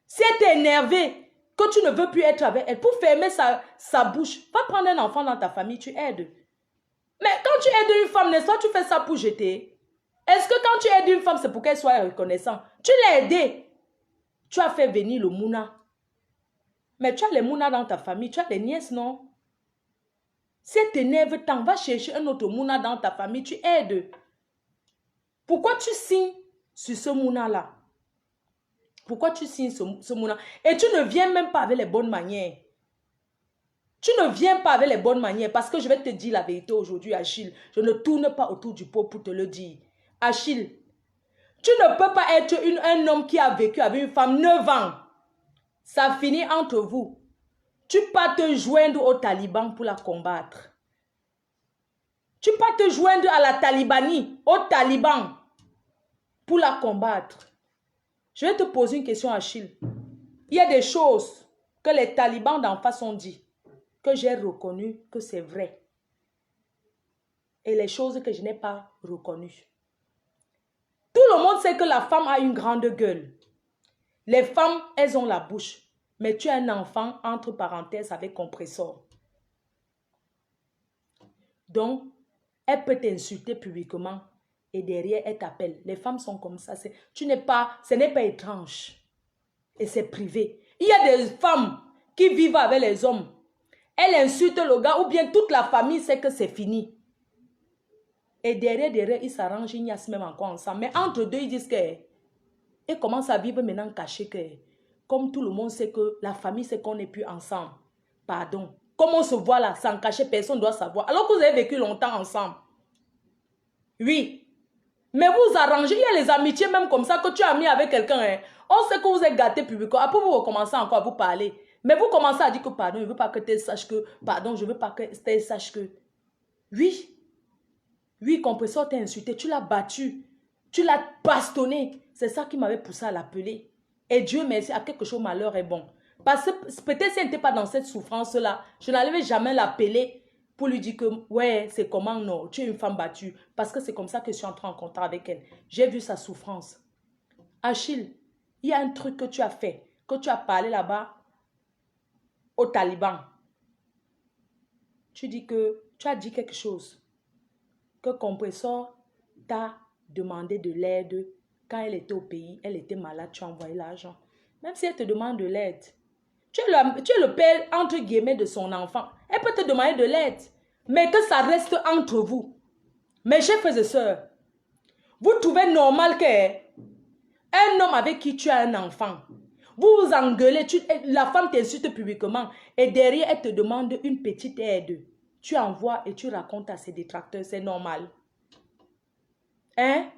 Si elle t'est énervée, que tu ne veux plus être avec elle, pour fermer sa bouche, va prendre un enfant dans ta famille, tu aides. Mais quand tu aides une femme, n'est-ce pas, tu fais ça pour jeter? Est-ce que quand tu aides une femme, c'est pour qu'elle soit reconnaissante? Tu l'as aidée. Tu as fait venir le mouna. Mais tu as les mouna dans ta famille, tu as les nièces, non? Si elle t'énerve tant, va chercher un autre mouna dans ta famille, tu aides. Pourquoi tu signes sur ce mouna-là? Pourquoi tu signes ce mouna? Et tu ne viens même pas avec les bonnes manières. Tu ne viens pas avec les bonnes manières parce que je vais te dire la vérité aujourd'hui, Achille. Je ne tourne pas autour du pot pour te le dire. Achille, tu ne peux pas être un homme qui a vécu avec une femme 9 ans. Ça finit entre vous. Tu peux te joindre aux talibans pour la combattre. Tu peux te joindre à la talibanie, aux talibans, pour la combattre. Je vais te poser une question, Achille. Il y a des choses que les talibans d'en face ont dit, que j'ai reconnu que c'est vrai. Et les choses que je n'ai pas reconnues. Tout le monde sait que la femme a une grande gueule. Les femmes, elles ont la bouche. Mais tu as un enfant, entre parenthèses, avec compresseur. Donc, elle peut t'insulter publiquement et derrière, elle t'appelle. Les femmes sont comme ça. Ce n'est pas étrange. Et c'est privé. Il y a des femmes qui vivent avec les hommes. Elles insultent le gars ou bien toute la famille sait que c'est fini. Et derrière, ils s'arrangent, ils n'y a même encore ensemble. Mais entre deux, ils disent que... Ils commencent à vivre maintenant cachés que... Comme tout le monde sait que la famille sait qu'on n'est plus ensemble. Pardon. Comme on se voit là, sans cacher, personne ne doit savoir. Alors que vous avez vécu longtemps ensemble. Oui. Mais vous arrangez, il y a les amitiés même comme ça que tu as mis avec quelqu'un. Hein. On sait que vous êtes gâté publiquement. Après, vous recommencez encore à vous parler. Mais vous commencez à dire que pardon, je ne veux pas que tu saches que... Pardon, je ne veux pas que tu saches que... Oui. Oui, compresseur t'a insulté, tu l'as battu. Tu l'as bastonné. C'est ça qui m'avait poussé à l'appeler. Et Dieu merci, à quelque chose, malheur est bon. Parce que peut-être si elle n'était pas dans cette souffrance-là, je n'allais jamais l'appeler pour lui dire que, ouais, c'est comment, non, tu es une femme battue. Parce que c'est comme ça que je suis entrée en contact avec elle. J'ai vu sa souffrance. Achille, il y a un truc que tu as fait, que tu as parlé là-bas aux talibans. Tu as dit quelque chose. Que compresseur t'a demandé de l'aide quand elle était au pays, elle était malade, tu as envoyé l'argent. Même si elle te demande de l'aide, tu es le père, entre guillemets, de son enfant. Elle peut te demander de l'aide, mais que ça reste entre vous. Mes chers frères et sœurs, vous trouvez normal qu'un homme avec qui tu as un enfant, vous vous engueulez, la femme t'insulte publiquement et derrière, elle te demande une petite aide. Tu envoies et tu racontes à ses détracteurs, c'est normal. Hein?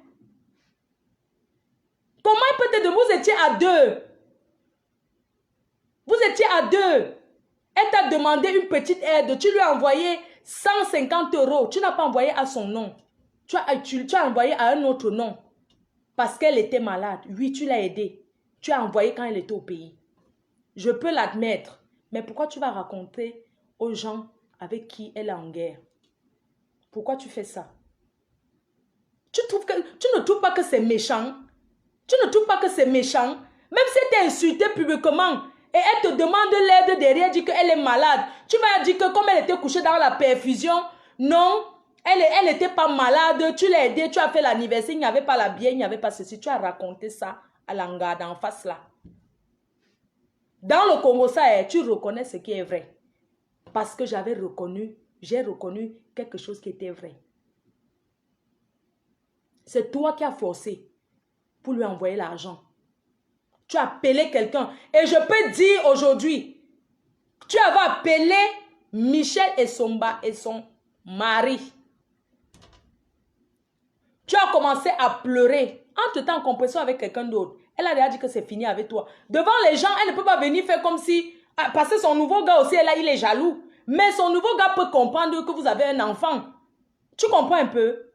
Comment il peut te demander? Vous étiez à deux. Vous étiez à deux. Elle t'a demandé une petite aide. Tu lui as envoyé 150 €. Tu n'as pas envoyé à son nom. Tu as envoyé à un autre nom. Parce qu'elle était malade. Oui, tu l'as aidée. Tu as envoyé quand elle était au pays. Je peux l'admettre. Mais pourquoi tu vas raconter aux gens avec qui elle est en guerre? Pourquoi tu fais ça? Tu ne trouves pas que c'est méchant? Tu ne trouves pas que c'est méchant? Même si elle t'a insulté publiquement et elle te demande l'aide derrière, dit qu'elle est malade, tu vas dire que comme elle était couchée dans la perfusion, non, elle n'était pas malade, tu l'as aidée, tu as fait l'anniversaire, il n'y avait pas la bière, il n'y avait pas ceci, tu as raconté ça à l'angade en face là. Dans le Congo, ça, tu reconnais ce qui est vrai. Parce que j'ai reconnu quelque chose qui était vrai. C'est toi qui as forcé pour lui envoyer l'argent. Tu as appelé quelqu'un. Et je peux dire aujourd'hui, tu avais appelé Michel Essomba et son mari. Tu as commencé à pleurer. Entre-temps, en compréhension avec quelqu'un d'autre. Elle a déjà dit que c'est fini avec toi. Devant les gens, elle ne peut pas venir faire comme si... Parce que son nouveau gars aussi, il est jaloux. Mais son nouveau gars peut comprendre que vous avez un enfant. Tu comprends un peu?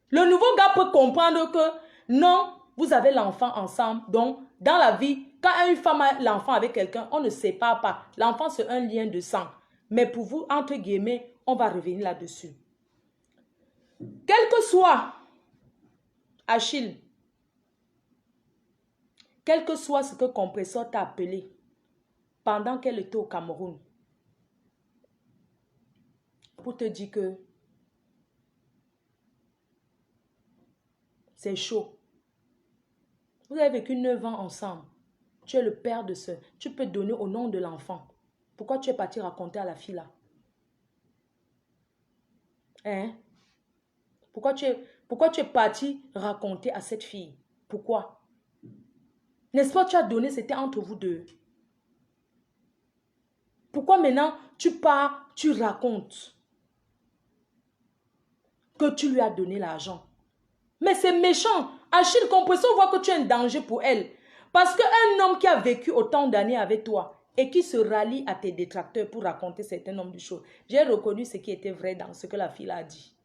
Le nouveau gars peut comprendre que non, vous avez l'enfant ensemble. Donc, dans la vie, quand une femme a l'enfant avec quelqu'un, on ne sépare pas. L'enfant, c'est un lien de sang. Mais pour vous, entre guillemets, on va revenir là-dessus. Quel que soit Achille, quel que soit ce que Compresseur t'a appelé pendant qu'elle était au Cameroun, pour te dire que c'est chaud. Vous avez vécu 9 ans ensemble. Tu es le père de ce. Tu peux donner au nom de l'enfant. Pourquoi tu es parti raconter à la fille là? Hein? Pourquoi tu es parti raconter à cette fille? Pourquoi? N'est-ce pas, tu as donné, c'était entre vous deux. Pourquoi maintenant tu pars, tu racontes que tu lui as donné l'argent? Mais c'est méchant. Achille, Compresseur voit que tu es un danger pour elle. Parce qu'un homme qui a vécu autant d'années avec toi et qui se rallie à tes détracteurs pour raconter certains nombres de choses, j'ai reconnu ce qui était vrai dans ce que la fille a dit.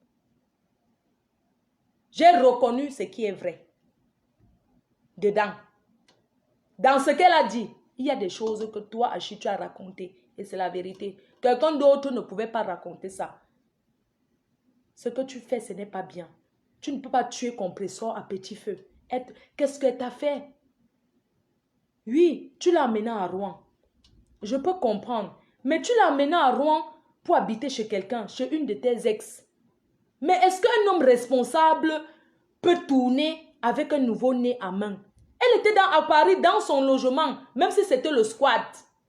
J'ai reconnu ce qui est vrai. Dedans. Dans ce qu'elle a dit, il y a des choses que toi, Achille, tu as racontées. Et c'est la vérité. Quelqu'un d'autre ne pouvait pas raconter ça. Ce que tu fais, ce n'est pas bien. Tu ne peux pas tuer Compresseur à petit feu. Qu'est-ce qu'elle t'a fait? Oui, tu l'as amené à Rouen. Je peux comprendre. Mais tu l'as amené à Rouen pour habiter chez quelqu'un, chez une de tes ex. Mais est-ce qu'un homme responsable peut tourner avec un nouveau-né à main? Elle était à Paris, dans son logement, même si c'était le squat.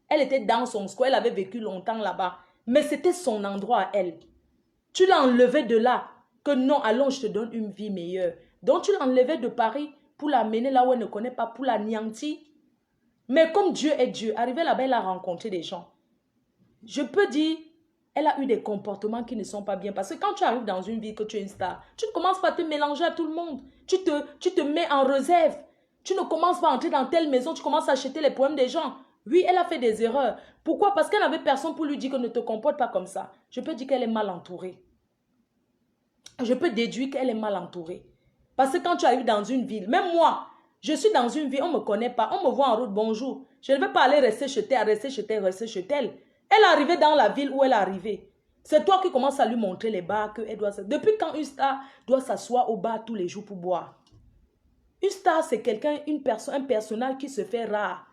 Elle était dans son squat, elle avait vécu longtemps là-bas. Mais c'était son endroit à elle. Tu l'as enlevé de là, que non, allons, je te donne une vie meilleure. Donc tu l'as enlevé de Paris pour l'amener là où elle ne connaît pas, pour l'anéantir. Mais comme Dieu est Dieu, arrivé là-bas, elle a rencontré des gens. Je peux dire, elle a eu des comportements qui ne sont pas bien. Parce que quand tu arrives dans une vie que tu es une star, tu ne commences pas à te mélanger à tout le monde. Tu te mets en réserve. Tu ne commences pas à entrer dans telle maison, tu commences à acheter les problèmes des gens. Oui, elle a fait des erreurs. Pourquoi? Parce qu'elle n'avait personne pour lui dire que ne te comporte pas comme ça. Je peux dire qu'elle est mal entourée. Je peux déduire qu'elle est mal entourée. Parce que quand tu arrives dans une ville, même moi, je suis dans une ville, on ne me connaît pas, on me voit en route, bonjour. Je ne vais pas aller rester chez elle, rester chez elle, rester chez elle. Elle est arrivée dans la ville où elle est arrivée. C'est toi qui commences à lui montrer les bars qu'elle doit... Depuis quand une star doit s'asseoir au bar tous les jours pour boire? Une star, c'est quelqu'un, un personnage qui se fait rare,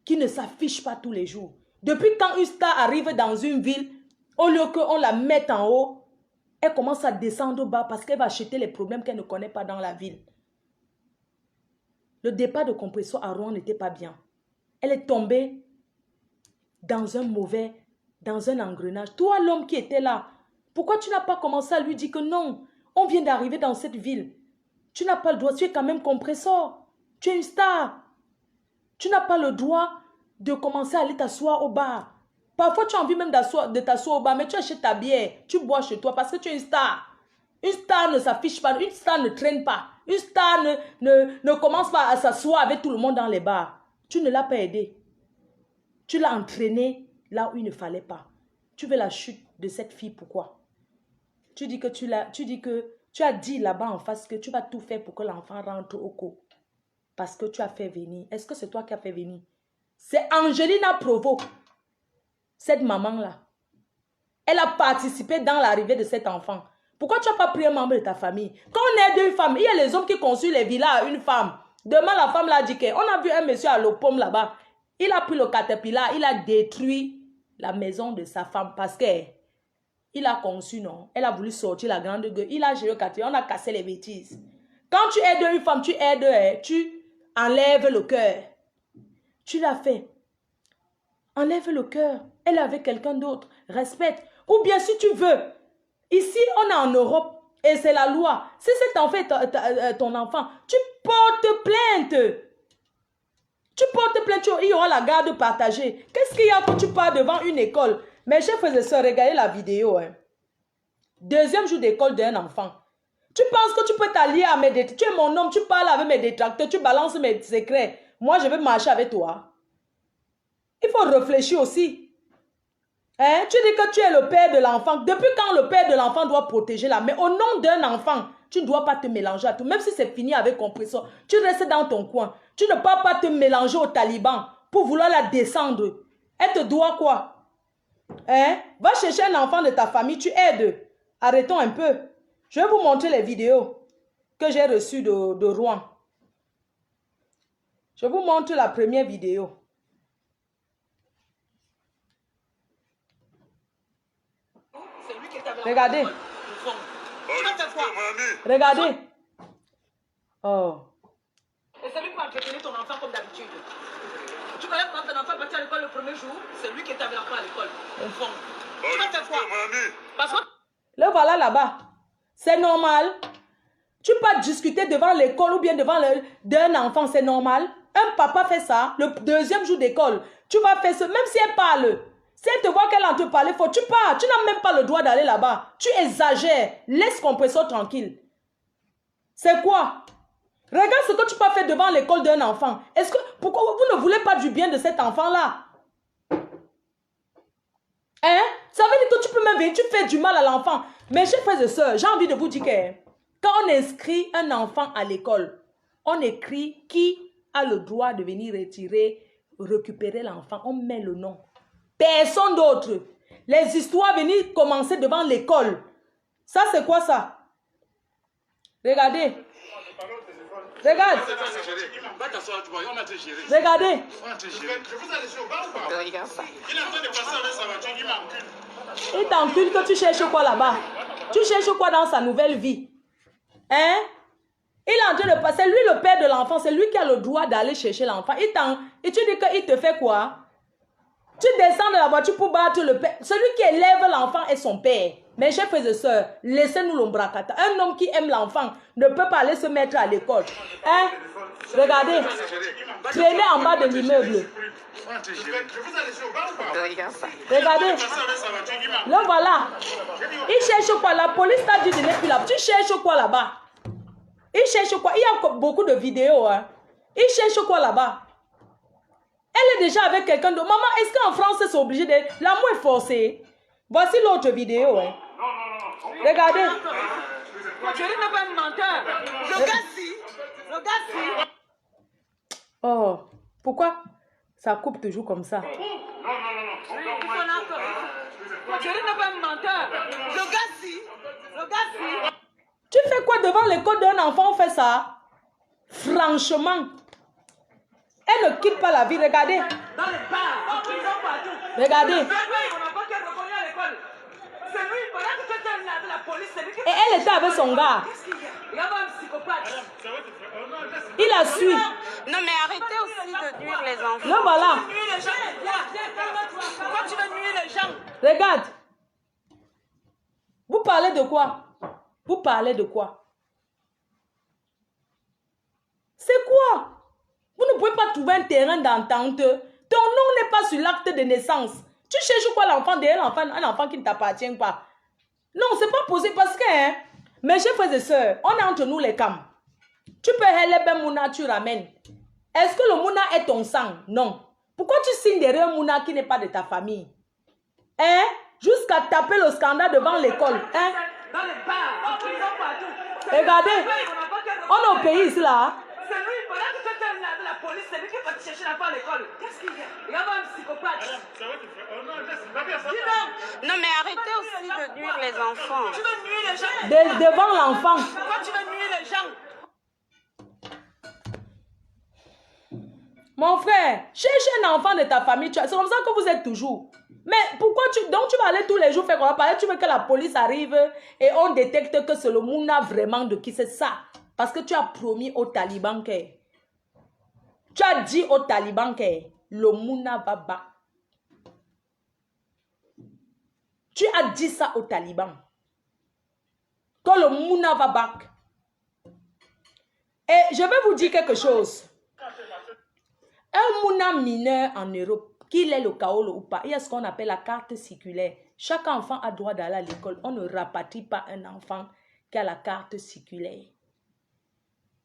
qui ne s'affiche pas tous les jours. Depuis quand une star arrive dans une ville, au lieu qu'on la mette en haut, elle commence à descendre au bas parce qu'elle va acheter les problèmes qu'elle ne connaît pas dans la ville. Le départ de Compressor à Rouen n'était pas bien. Elle est tombée dans un engrenage. Toi, l'homme qui était là, pourquoi tu n'as pas commencé à lui dire que non, on vient d'arriver dans cette ville. Tu n'as pas le droit, tu es quand même Compressor. Tu es une star. Tu n'as pas le droit de commencer à aller t'asseoir au bar. Parfois, tu as envie même de t'asseoir au bar, mais tu achètes ta bière, tu bois chez toi parce que tu es une star. Une star ne s'affiche pas, une star ne traîne pas. Une star ne commence pas à s'asseoir avec tout le monde dans les bars. Tu ne l'as pas aidé. Tu l'as entraîné là où il ne fallait pas. Tu veux la chute de cette fille, pourquoi? Tu dis que tu as dit là-bas en face que tu vas tout faire pour que l'enfant rentre au co. Parce que tu as fait venir. Est-ce que c'est toi qui as fait venir? C'est Angelina Provo. Cette maman-là. Elle a participé dans l'arrivée de cet enfant. Pourquoi tu n'as pas pris un membre de ta famille? Quand on est deux femmes, il y a les hommes qui construisent les villas à une femme. Demain, la femme l'a dit qu'on a vu un monsieur à l'Opom là-bas. Il a pris le caterpillar, il a détruit la maison de sa femme parce qu'il a conçu, non? Elle a voulu sortir la grande gueule. Il a géré le caterpillar, on a cassé les bêtises. Quand tu aides une femme, tu aides, tu enlèves le cœur. Tu l'as fait. Enlève le cœur. Elle est avec quelqu'un d'autre. Respecte. Ou bien si tu veux. Ici, on est en Europe. Et c'est la loi. Si cet enfant est ton enfant, tu portes plainte. Tu portes plainte. Il y aura la garde partagée. Qu'est-ce qu'il y a quand tu pars devant une école? Mes chers frères et sœurs, regardez la vidéo. Hein. Deuxième jour d'école d'un enfant. Tu penses que tu peux t'allier à mes détracteurs? Tu es mon homme, tu parles avec mes détracteurs, tu balances mes secrets. Moi, je vais marcher avec toi. Il faut réfléchir aussi. Hein? Tu dis que tu es le père de l'enfant. Depuis quand le père de l'enfant doit protéger la mère? Au nom d'un enfant, tu ne dois pas te mélanger à tout. Même si c'est fini avec Compressor, tu restes dans ton coin. Tu ne peux pas te mélanger aux talibans pour vouloir la descendre. Elle te doit quoi? Hein? Va chercher un enfant de ta famille, tu aides. Arrêtons un peu. Je vais vous montrer les vidéos que j'ai reçues de Rouen. Je vous montre la première vidéo. Regardez. Regardez. Oh. Et c'est lui qui va entretenir ton enfant comme d'habitude. Tu connais quand ton enfant est parti à l'école le premier jour, c'est lui qui était avec l'enfant à l'école. Au fond. Tu vas faire quoi? Parce que... Le voilà là-bas. C'est normal. Tu peux pas discuter devant l'école ou bien devant d'un enfant, c'est normal. Un papa fait ça, le deuxième jour d'école. Tu vas faire ça, même si elle parle. Si elle te voit qu'elle en te parle, faut tu pars. Tu n'as même pas le droit d'aller là-bas. Tu exagères. Laisse Compressor tranquille. C'est quoi? Regarde ce que tu peux faire devant l'école d'un enfant. Est-ce que, pourquoi vous ne voulez pas du bien de cet enfant-là? Hein? Ça veut dire que tu peux même venir, tu fais du mal à l'enfant. Mes chers frères et sœurs, j'ai envie de vous dire que quand on inscrit un enfant à l'école, on écrit qui a le droit de venir récupérer l'enfant. On met le nom. Personne d'autre. Les histoires venir commencer devant l'école. Ça, c'est quoi ça? Regardez. Regarde. Regardez. Il t'encule que tu cherches quoi là-bas? Tu cherches quoi dans sa nouvelle vie? Hein? Il est en train de passer, lui le père de l'enfant, c'est lui qui a le droit d'aller chercher l'enfant. Et tu dis qu'il te fait quoi? Tu descends de la voiture pour battre le père. Celui qui élève l'enfant est son père. Mes chers frères et sœurs, laissez-nous l'ombracata. Un homme qui aime l'enfant ne peut pas aller se mettre à l'école. Hein? Regardez. Traîner en bas de l'immeuble. Regardez. Le voilà. Il cherche quoi? La police t'a dit de ne plus là. Tu cherches quoi là-bas? Il cherche quoi? Il y a beaucoup de vidéos. Hein? Il cherche quoi là-bas? Elle est déjà avec quelqu'un d'autre. Maman, est-ce qu'en France, c'est obligé de... L'amour est forcé. Voici l'autre vidéo. Hein. Regardez. Je n'est pas un menteur. Le gars, si. Oh, pourquoi ça coupe toujours comme ça? Je n'est pas un menteur. Le gars, si. Tu fais quoi devant l'école d'un enfant? On fait ça? Franchement. Elle ne quitte pas la vie. Regardez. Dans les bars, Regardez. C'est lui, pendant que tu étais avec la police, c'est lui qui... Et elle était avec son gars. Il y a un psychopathe. Il a su. Non, mais arrêtez aussi de nuire les enfants. Le voilà. Tu nuis les gens. Pourquoi tu veux nuire les gens? Regarde. Vous parlez de quoi? Vous parlez de quoi? C'est quoi? Vous ne pouvez pas trouver un terrain d'entente. Ton nom n'est pas sur l'acte de naissance. Tu cherches quoi l'enfant derrière l'enfant, un enfant qui ne t'appartient pas? Non, c'est pas possible parce que, hein, mes chers frères et sœurs, on est entre nous les cams. Tu peux aller ben Mouna, tu ramènes. Est-ce que le Mouna est ton sang? Non. Pourquoi tu signes derrière un Mouna qui n'est pas de ta famille? Hein? Jusqu'à taper le scandale devant l'école. Hein? Dans les bars, partout. Regardez, on est au pays ici là. C'est lui, pendant que tu étais avec la police, c'est lui qui va te chercher l'enfant à l'école. Qu'est-ce qu'il y a? Il y a un psychopathe. Dis donc. Non, mais arrêtez aussi de nuire les enfants. Tu veux nuire les gens? Devant l'enfant. Pourquoi tu veux nuire les gens? Mon frère, cherche un enfant de ta famille. C'est comme ça que vous êtes toujours. Mais pourquoi donc tu vas aller tous les jours faire quoi? Tu veux que la police arrive et on détecte que c'est le Mouna vraiment de qui c'est ça. Parce que tu as promis aux talibans que... Tu as dit aux talibans que le Mouna va bas. Tu as dit ça aux talibans. Que le Mouna va bas. Et je vais vous dire quelque chose. Un Mouna mineur en Europe, qu'il ait le Kaolo ou pas, il y a ce qu'on appelle la carte circulaire. Chaque enfant a droit d'aller à l'école. On ne rapatrie pas un enfant qui a la carte circulaire.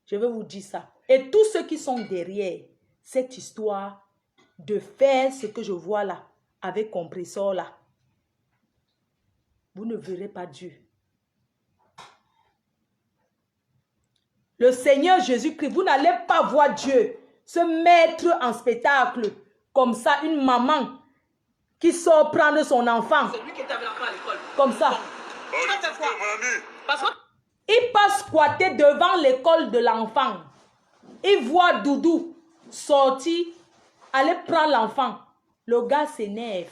Je vais vous dire ça. Et tous ceux qui sont derrière cette histoire de faire ce que je vois là, avec compresseur là, vous ne verrez pas Dieu. Le Seigneur Jésus-Christ, vous n'allez pas voir Dieu se mettre en spectacle comme ça, une maman qui sort prendre son enfant. C'est lui qui était avec l'enfant à l'école. Comme ça. Parce que... Il passe squatter devant l'école de l'enfant. Il voit Doudou sortir, aller prendre l'enfant. Le gars s'énerve.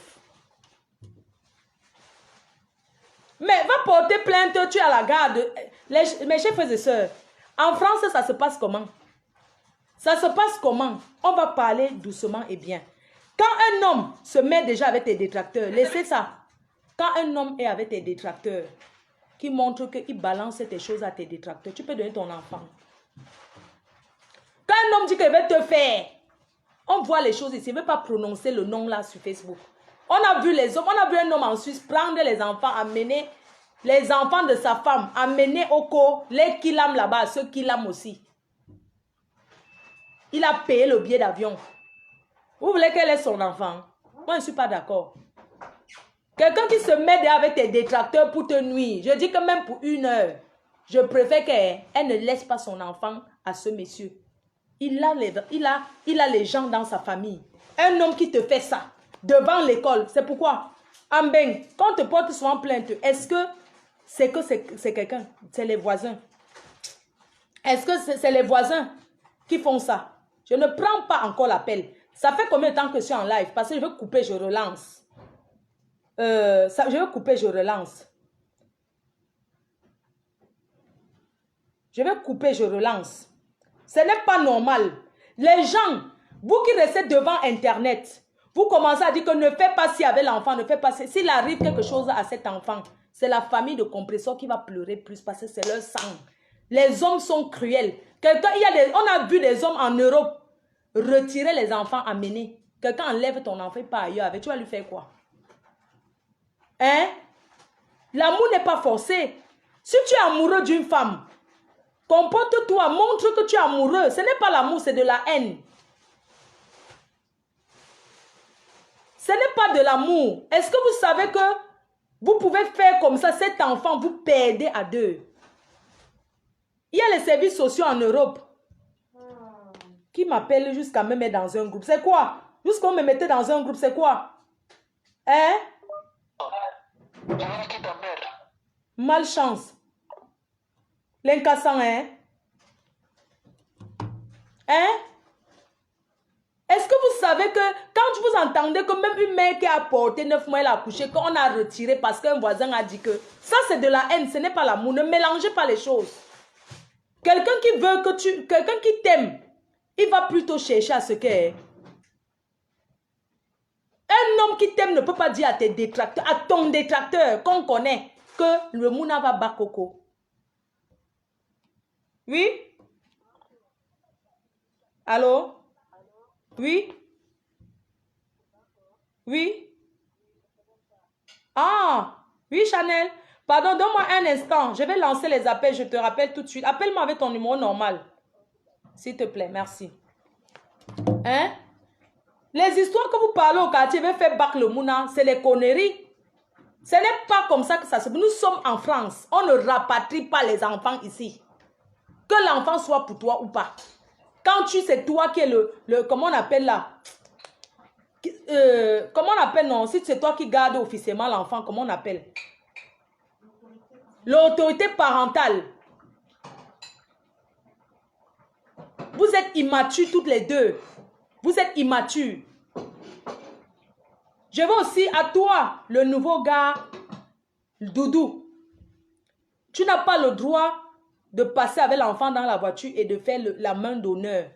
Mais va porter plainte, tu es à la garde. Mes chers frères et sœurs, en France, ça se passe comment? Ça se passe comment? On va parler doucement et bien. Quand un homme se met déjà avec tes détracteurs, laissez ça. Quand un homme est avec tes détracteurs, qui montre qu'il balance tes choses à tes détracteurs, tu peux donner ton enfant. Quand un homme dit qu'il veut te faire, on voit les choses ici, il ne veut pas prononcer le nom là sur Facebook. On a vu les hommes, on a vu un homme en Suisse prendre les enfants, amener les enfants de sa femme, amener au co, les kilam là-bas, ceux kilam aussi. Il a payé le billet d'avion. Vous voulez qu'elle ait son enfant? Moi, je ne suis pas d'accord. Quelqu'un qui se met avec tes détracteurs pour te nuire, je dis que même pour 1 heure, je préfère qu'elle ne laisse pas son enfant à ce monsieur. Il a les gens dans sa famille. Un homme qui te fait ça devant l'école, c'est pourquoi? Ambeng, quand on te porte souvent plainte, est-ce que c'est quelqu'un? C'est les voisins. Est-ce que c'est les voisins qui font ça? Je ne prends pas encore l'appel. Ça fait combien de temps que je suis en live? Parce que je veux couper, je relance. Je veux couper, je relance. Je vais couper, je relance. Ce n'est pas normal. Les gens, vous qui restez devant Internet, vous commencez à dire que ne fais pas ci avec l'enfant, ne fais pas ci. S'il arrive quelque chose à cet enfant, c'est la famille de compresseur qui va pleurer plus parce que c'est leur sang. Les hommes sont cruels. On a vu des hommes en Europe retirer les enfants, amener. Quelqu'un enlève ton enfant, pas ailleurs avec. Tu vas lui faire quoi? Hein? L'amour n'est pas forcé. Si tu es amoureux d'une femme, comporte-toi, montre que tu es amoureux. Ce n'est pas l'amour, c'est de la haine. Ce n'est pas de l'amour. Est-ce que vous savez que vous pouvez faire comme ça, cet enfant, vous perdez à deux? Il y a les services sociaux en Europe qui m'appellent jusqu'à me mettre dans un groupe. C'est quoi? Jusqu'à me mettre dans un groupe, c'est quoi? Hein? Malchance. L'incassant, hein? Hein? Est-ce que vous savez que quand vous entendez que même une mère qui a porté 9 mois, elle a accouché, qu'on a retiré parce qu'un voisin a dit que ça c'est de la haine, ce n'est pas l'amour. Ne mélangez pas les choses. Quelqu'un qui veut que tu... Quelqu'un qui t'aime, il va plutôt chercher à ce qu'est. Un homme qui t'aime ne peut pas dire à tes détracteurs, à ton détracteur qu'on connaît, que le mouna va bas coco. Oui? Allô? Oui? Oui? Ah! Oui, Chanel. Pardon, donne-moi un instant. Je vais lancer les appels. Je te rappelle tout de suite. Appelle-moi avec ton numéro normal. S'il te plaît, merci. Hein? Les histoires que vous parlez au quartier, veut faire bac le mouna, c'est les conneries. Ce n'est pas comme ça que ça se passe. Nous sommes en France. On ne rapatrie pas les enfants ici. Que l'enfant soit pour toi ou pas. Quand c'est toi qui est le comment on appelle là? Comment on appelle, non? Si c'est toi qui gardes officiellement l'enfant, comment on appelle? L'autorité parentale. Vous êtes immatures toutes les deux. Vous êtes immatures. Je veux aussi à toi, le nouveau gars, Doudou. Tu n'as pas le droit de passer avec l'enfant dans la voiture et de faire la main d'honneur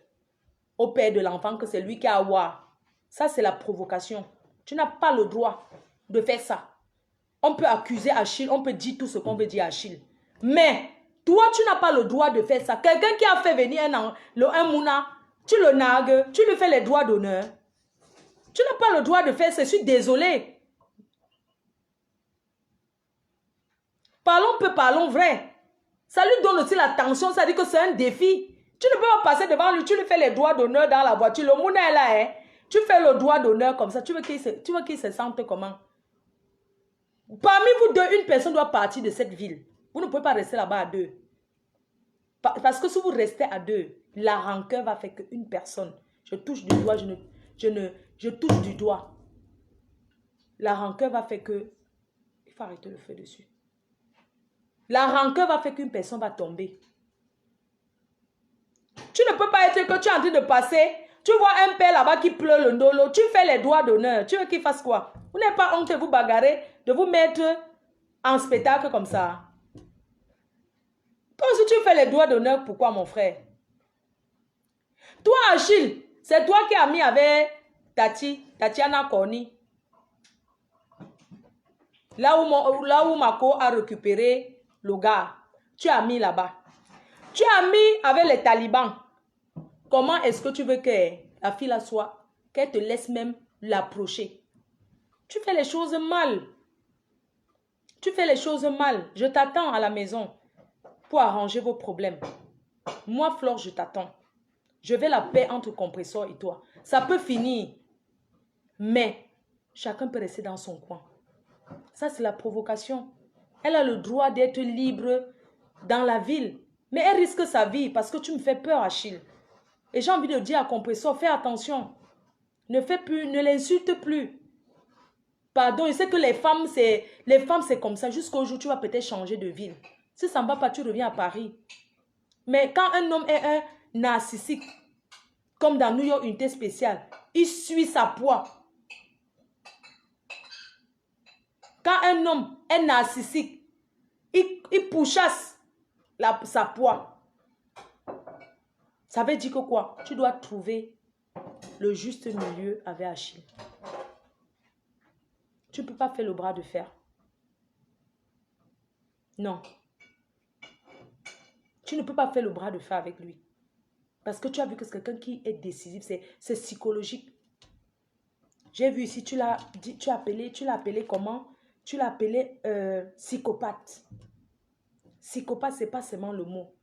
au père de l'enfant que c'est lui qui a à voir. Ça, c'est la provocation. Tu n'as pas le droit de faire ça. On peut accuser Achille, on peut dire tout ce qu'on veut dire à Achille. Mais, toi, tu n'as pas le droit de faire ça. Quelqu'un qui a fait venir un mouna, tu le nagues, tu lui fais les droits d'honneur. Tu n'as pas le droit de faire ça, je suis désolée. Parlons peu, parlons vrai. Ça lui donne aussi l'attention, ça dit que c'est un défi. Tu ne peux pas passer devant lui, tu lui fais les droits d'honneur dans la voiture. Le mouna est là, hein. Tu fais le droit d'honneur comme ça, tu veux qu'il se sente comment? Parmi vous deux, une personne doit partir de cette ville. Vous ne pouvez pas rester là-bas à deux. Parce que si vous restez à deux, la rancœur va faire qu'une personne. Je touche du doigt, je touche du doigt. La rancœur va faire que... Il faut arrêter le feu dessus. La rancœur va faire qu'une personne va tomber. Tu ne peux pas être que tu es en train de passer. Tu vois un père là-bas qui pleure le ndolo. Tu fais les droits d'honneur. Tu veux qu'il fasse quoi? Vous n'avez pas honte de vous bagarrer, de vous mettre en spectacle comme ça. Toi aussi tu fais les droits d'honneur, pourquoi mon frère? Toi Achille, c'est toi qui as mis avec Tatiana Corny. Là où Mako a récupéré le gars. Tu as mis là-bas. Tu as mis avec les talibans. Comment est-ce que tu veux que la fille là soit, qu'elle te laisse même l'approcher? Tu fais les choses mal. Tu fais les choses mal. Je t'attends à la maison pour arranger vos problèmes. Moi, Flore, je t'attends. Je veux la paix entre compresseur et toi. Ça peut finir. Mais chacun peut rester dans son coin. Ça, c'est la provocation. Elle a le droit d'être libre dans la ville. Mais elle risque sa vie parce que tu me fais peur, Achille. Et j'ai envie de dire à compresseur, fais attention. Ne fais plus, ne l'insulte plus. Pardon, je sais que les femmes, c'est comme ça. Jusqu'au jour, tu vas peut-être changer de ville. Si ça ne va pas, tu reviens à Paris. Mais quand un homme est un narcissique, comme dans New York Unité Spéciale, il suit sa proie. Quand un homme est narcissique, il pourchasse sa proie. Ça veut dire que quoi? Tu dois trouver le juste milieu avec Achille. Tu ne peux pas faire le bras de fer. Non. Tu ne peux pas faire le bras de fer avec lui. Parce que tu as vu que c'est quelqu'un qui est décisif. C'est psychologique. J'ai vu ici, tu l'as appelé comment? Tu l'as appelé psychopathe. Psychopathe, ce n'est pas seulement le mot.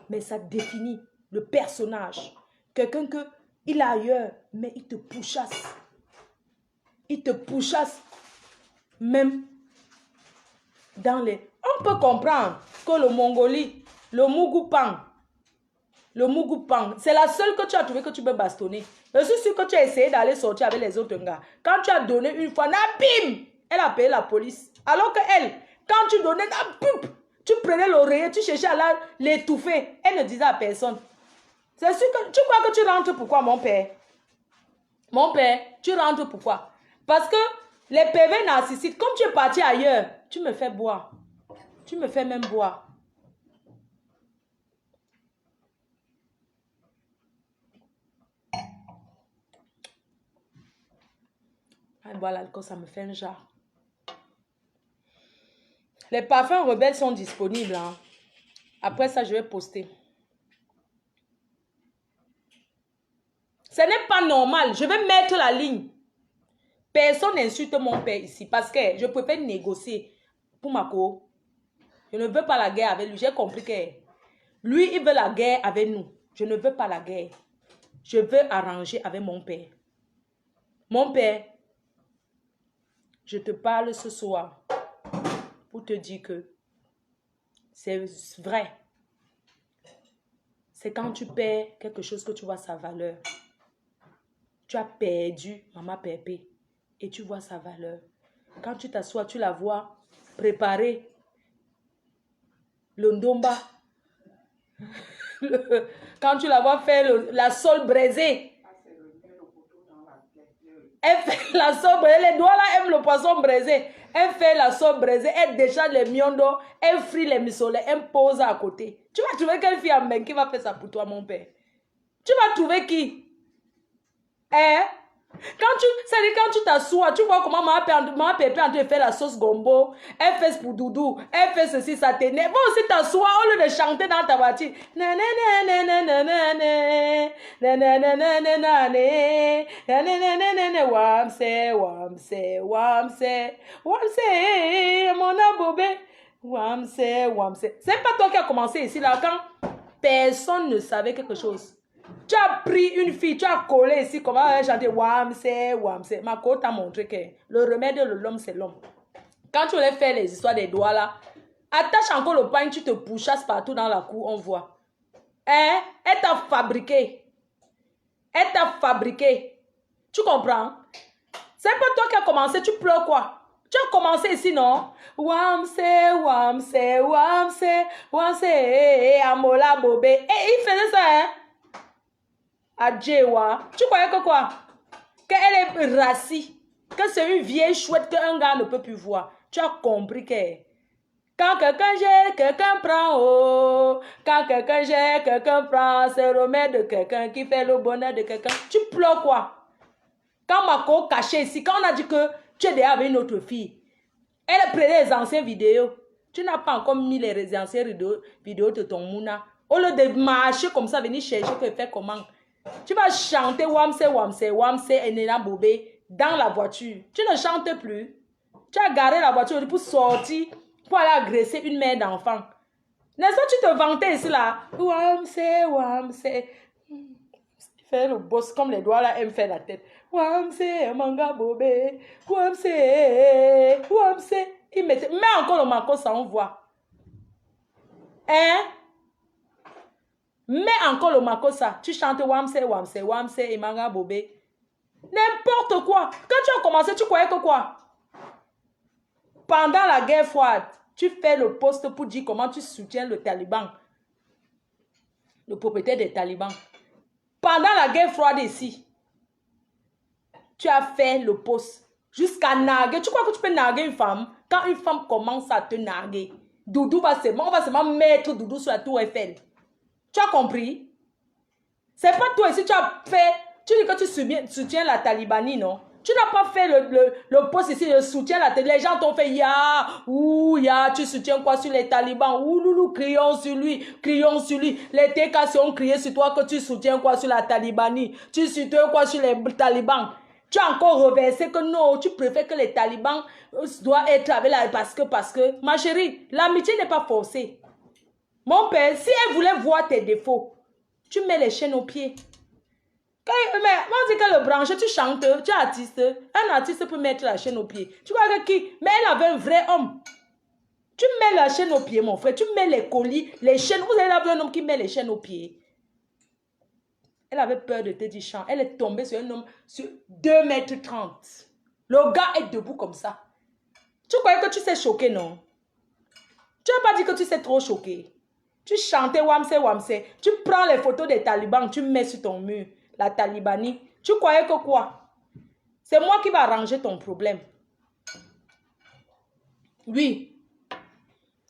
Mais ça définit le personnage. Quelqu'un que il est ailleurs, mais il te pourchasse. Il te pourchasse. Même dans les... On peut comprendre que le Mongolie, le Mugupang, c'est la seule que tu as trouvé que tu peux bastonner. Je suis sûr que tu as essayé d'aller sortir avec les autres gars. Quand tu as donné une fois, bim, elle a payé la police. Alors que elle, quand tu donnais, tu prenais l'oreiller, tu cherchais à l'étouffer. Elle ne disait à personne. C'est sûr que tu crois que tu rentres pourquoi, mon père? Mon père, tu rentres pourquoi? Parce que les PV narcissiques, comme tu es parti ailleurs, tu me fais boire. Tu me fais même boire. Boire l'alcool, ça me fait un genre. Les parfums rebelles sont disponibles. Hein. Après ça, je vais poster. Ce n'est pas normal. Je vais mettre la ligne. Personne n'insulte mon père ici parce que je préfère négocier pour ma co. Je ne veux pas la guerre avec lui. J'ai compris que lui, il veut la guerre avec nous. Je ne veux pas la guerre. Je veux arranger avec mon père. Mon père, je te parle ce soir pour te dire que c'est vrai. C'est quand tu perds quelque chose que tu vois sa valeur. Tu as perdu Maman Pépé et tu vois sa valeur. Quand tu t'assois, tu la vois préparer le ndomba. Quand tu la vois faire la sole braisée. Elle fait la sole braisée. Les doigts là aiment le poisson braisé. Elle fait la sole braisée. Elle décharge les miondos. Elle frit les missolets. Elle pose à côté. Tu vas trouver quelle fille amène qui va faire ça pour toi, mon père? Tu vas trouver qui? Hein? Quand tu t'assois, tu vois comment Maman Pépé en train de faire la sauce gombo. Elle fait ce pour Doudou. Elle fait ceci, ça t'énerve. Bon, aussi t'assois au lieu de chanter dans ta voiture. Wamse, wamse, wamse, wamse, mon abobé. Wamse, wamse. C'est pas toi qui as commencé ici, là, quand personne ne savait quelque chose. Tu as pris une fille, tu as collé ici, comment elle chanter Wamse, Wamse. Ma côte t'a montré que le remède de l'homme, c'est l'homme. Quand tu voulais faire les histoires des doigts là, attache encore le pain, tu te pouchasses partout dans la cour, on voit. Hein? Elle t'a fabriqué. Elle t'a fabriqué. Tu comprends? C'est pas toi qui as commencé, tu pleures quoi? Tu as commencé ici, non? Wamse, Wamse, Wamse, Wamse, Amola Bobé. Et il faisait ça, hein? Adjewa. Tu croyais que quoi? Qu'elle est raciste. Que c'est une vieille chouette qu'un gars ne peut plus voir. Tu as compris que quand quelqu'un jette, quelqu'un prend. Oh. Quand quelqu'un jette, quelqu'un prend. C'est le remède de quelqu'un qui fait le bonheur de quelqu'un. Tu pleures quoi? Quand Mako caché ici, quand on a dit que tu es déjà avec une autre fille, elle prenait les anciennes vidéos. Tu n'as pas encore mis les anciennes vidéos de ton Mouna. Au lieu de marcher comme ça, venir chercher que faire comment. Tu vas chanter Wamse, Wamse, Wamse et Nena Bobé dans la voiture. Tu ne chantes plus. Tu as garé la voiture pour sortir, pour aller agresser une mère d'enfant. N'est-ce pas, tu te vantais ici là? Wamse, Wamse. Faire le boss comme les doigts là, elle me fait la tête. Wamse, Manga Bobé. Wamse, Wamse. Il mettait, mais encore le Mako, ça on voit. Hein? Mets encore le makosa. Tu chantes Wamse, Wamse, Wamse et Manga Bobé. N'importe quoi. Quand tu as commencé, tu croyais que quoi? Pendant la guerre froide, tu fais le poste pour dire comment tu soutiens le Taliban. le propriétaire des talibans. Pendant la guerre froide ici, tu as fait le poste jusqu'à narguer. Tu crois que tu peux narguer une femme? Quand une femme commence à te narguer, Doudou on va seulement mettre Doudou sur la tour Eiffel. Tu as compris? C'est pas toi ici, tu as fait, tu dis que tu soutiens la Talibanie, non? Tu n'as pas fait le poste ici, le soutien à la télé. Les gens t'ont fait tu soutiens quoi sur les talibans? Ouh, loulou, crions sur lui. Les TKC ont crié sur toi que tu soutiens quoi sur la Talibanie? Tu soutiens quoi sur les talibans? Tu as encore reversé que non, tu préfères que les talibans doivent être avec la... Parce que, ma chérie, l'amitié n'est pas forcée. Mon père, si elle voulait voir tes défauts, tu mets les chaînes aux pieds. Mais on dit que le branché, tu chantes, tu es artiste. Un artiste peut mettre la chaîne au pied. Tu vois que qui? Mais elle avait un vrai homme. Tu mets la chaîne au pied, mon frère. Tu mets les colis, les chaînes. Vous avez vu un homme qui met les chaînes au pied. Elle avait peur de te dire chant. Elle est tombée sur un homme sur 2,30 m. Le gars est debout comme ça. Tu croyais que tu sais choquer, non? Tu n'as pas dit que tu sais trop choquer. Tu chantais Wamse Wamse. Tu prends les photos des talibans, tu mets sur ton mur. La Talibanie. Tu croyais que quoi? C'est moi qui vais arranger ton problème. Oui.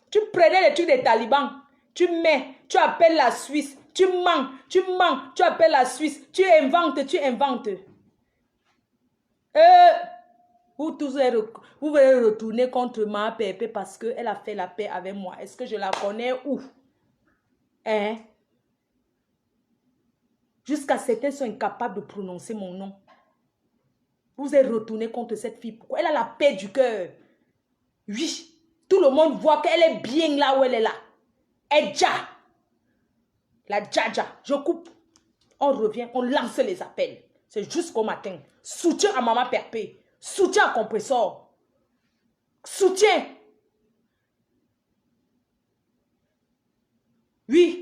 Tu prenais les trucs des talibans. Tu mets. Tu appelles la Suisse. Tu mens. Tu appelles la Suisse. Tu inventes. Vous voulez retourner contre ma pépé parce qu'elle a fait la paix avec moi. Est-ce que je la connais où? Hein? Jusqu'à certains sont incapables de prononcer mon nom. Vous êtes retourné contre cette fille. Pourquoi? Elle a la paix du cœur. Oui. Tout le monde voit qu'elle est bien là où elle est là. Edja. La Djaja. Je coupe. On revient. On lance les appels. C'est jusqu'au matin. Soutien à Maman Perpé. Soutien à Compressor. Soutien. Oui.